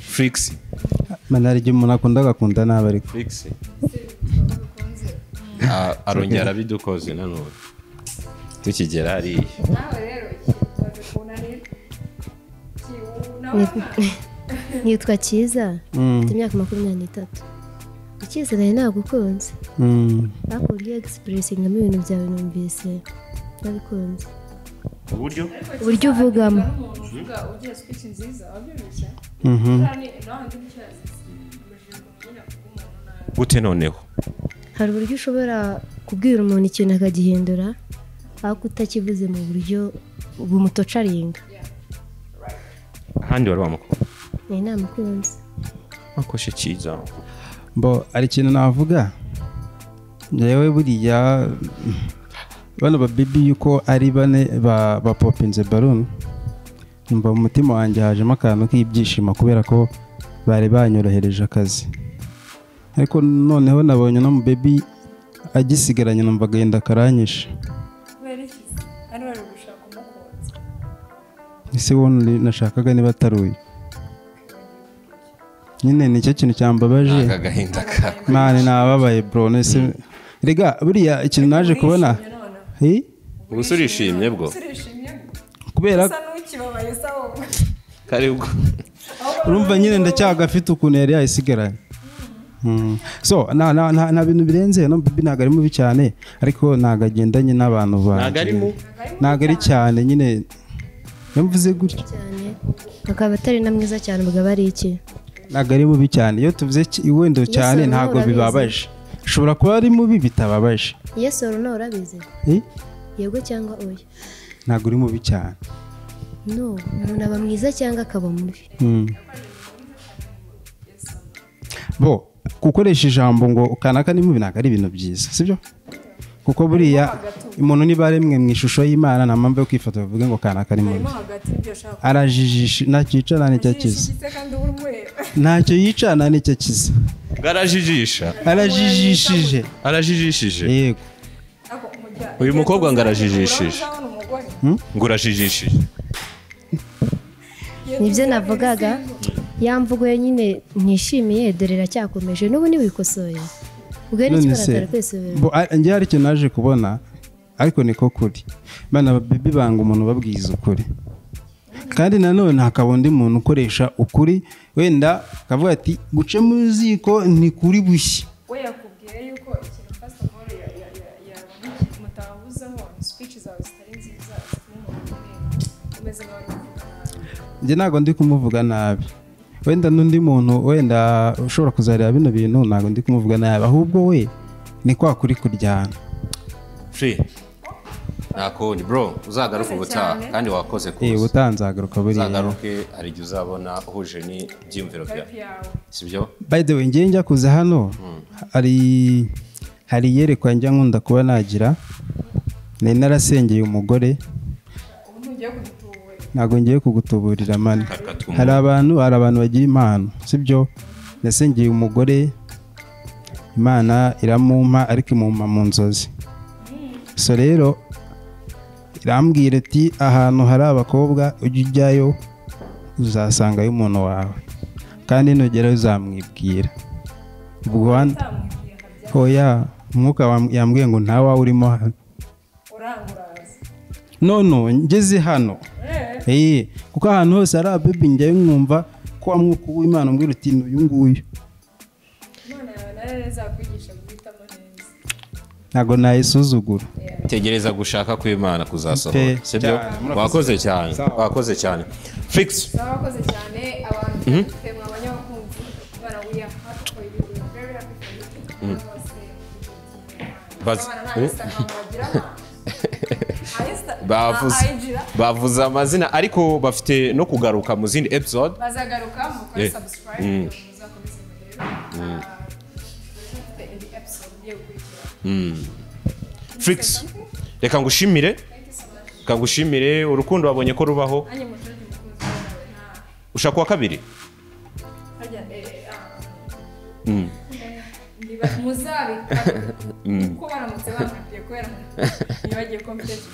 Flix manari igihe umuntu akunda agakunda nabi ariko Flix arongera arabidukoze nanone tukigera hariya nawe rero nitwa Cyiza mfite imyaka 23 Cyiza nawe nagukunze ariko ugiye expressing mu bintu byawe numvise nabikunze uburyo uvugamo ugiye speech nziza wabyumvise gute noneho hari uburyo ushobora kubwira umuntu ikintu akagihindura aho kutakivuze mu buryo bumutocaringa ahandi wari wamukunda ni namukunze akoshe Cyiza mbo ari ikintu navuga yewe buriya bano babibi yuko ari bane ba popinze balloon numva mu mutima wanjye hajemo akantu k'ibyishimo kubera ko bari banyorohereje akazi ariko noneho nabonye no mu baby agisigaranye numva agenda karanyisha ese wone nashakaga niba ataruye nyine nicyo kintu cyambabaje agahinda ka mane nababaye bro nese rega buriya ikintu naje kubona ubusurishimye bwo kubera kari ubwo urumva nyine ndacyagafite ukuntu yari yayisigaranye so nta bintu birenze no bibi ntago ari mubi cyane ariko ntago agendanye n'abantu ntago ari cyane nyine yamvuze gutyo cyane akaba atari na mwiza cyane ubwo ari iki ntago ari mubi cyane iyo tuvuze iwendo cyane ntago bibabaje ushobora kuba ari mubi bitababaje yes or no urabizi yego cyangwa oya ntago uri mubi cyane no umuntu aba mwiza cyangwa akaba mubi bo gukoresha ijambo ngo kanaka ni mubi ntago ari ibintu byiza sibyo kuko buriya umuntu niba aremwe mu ishusho y'Imana nta mpamvu yo kwifata bavuge ngo kana kari mubi arajijisha ntacyo yicana n'icyo akiza ntacyo yicana n'icyo akiza arajijishije yego uyu mukobwa ngo arajijishije ngo urajijishije nibyo navugaga yamvugo nyine ntishimiye dore iracyakomeje n'ubu ntiwikosoye ubwo ni cyo baratara kwisubira njye hari ikintu naje kubona ariko niko kuri bana babibi banga umuntu babwiza ukuri kandi nanone hakaba undi muntu ukoresha ukuri wenda akavuga ati guce mu ziko ni kuri bushye we yakubwiye yuko ikintu first of all mutahuzaho speech zawe zitari nziza umeze nk'aho njye ntabwo ndi kumuvuga nabi wenda n'undi muntu wenda ushobora kuzareba bino bintu ntabwo ndi kumuvuga nabi ahubwo we ni kwa kuri kuryana free nakundi bro uzagaruka ubutaha kandi wakoze kuza ubutanzagaruka buriya uzagaruke hari igihe uzabona uhuje n'ibyiyumviro byawe sibyo by the way njye njya kuza hano hari yerekwa njya nkunda kuba nagira nari narasengeye umugore ntabwo ngiye kugutuburira mani hari abantu bagira impano sibyo nasengeye umugore Imana iramumpa ariko imumpa mu nzozi so rero irambwira ati ahantu hari abakobwa ujya ujyayo uzasangayo umuntu wawe kandi nugerayo uzamwibwira ubwo hoya umwuka yambwiye ngo nta wawe urimo hano no ngeze hano kuko ahantu hose hari ababebi njyayo mwumva ko wa mwuka w'Imana umbwira uti uyu nguyu ntabwo nayisuzugura tegereza gushaka kw'Imana kuzasohora sibyo wakoze cyane Flix wakoze cyane abantu twemwe abanyabakunzi barawiya hafi for you very happy bavuze amazina ariko bafite no kugaruka mu zindi episode bazagaruka mu kwa subscribe muzakomeza rero Flix reka ngushimire urukundo wabonye ko rubaho ushaka kuwa kabiri uko baramutse bankatiye kubera nibagiye competition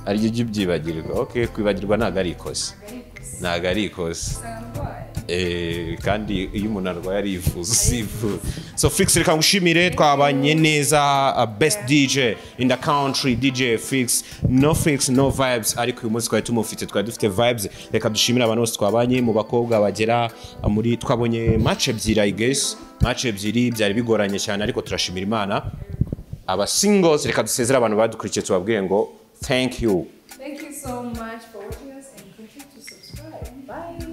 ari igihe byibagirwa kwibagirwa ntabwo ari ikosa kandi iyo umuntu arwaye arifuza usifuza so Flix reka ngushimire twabanye neza best DJ in the country DJ Flix no vibes ariko uyu munsi twari tumufite twari dufite vibes reka dushimire abantu bose twabanye mu bakobwa bagera muri twabonye match ebyiri I guess match ebyiri byari bigoranye cyane ariko turashimira Imana aba singles reka dusezera abantu badukurikiye tubabwiye ngo thank you so much for watching us and continue to subscribe bye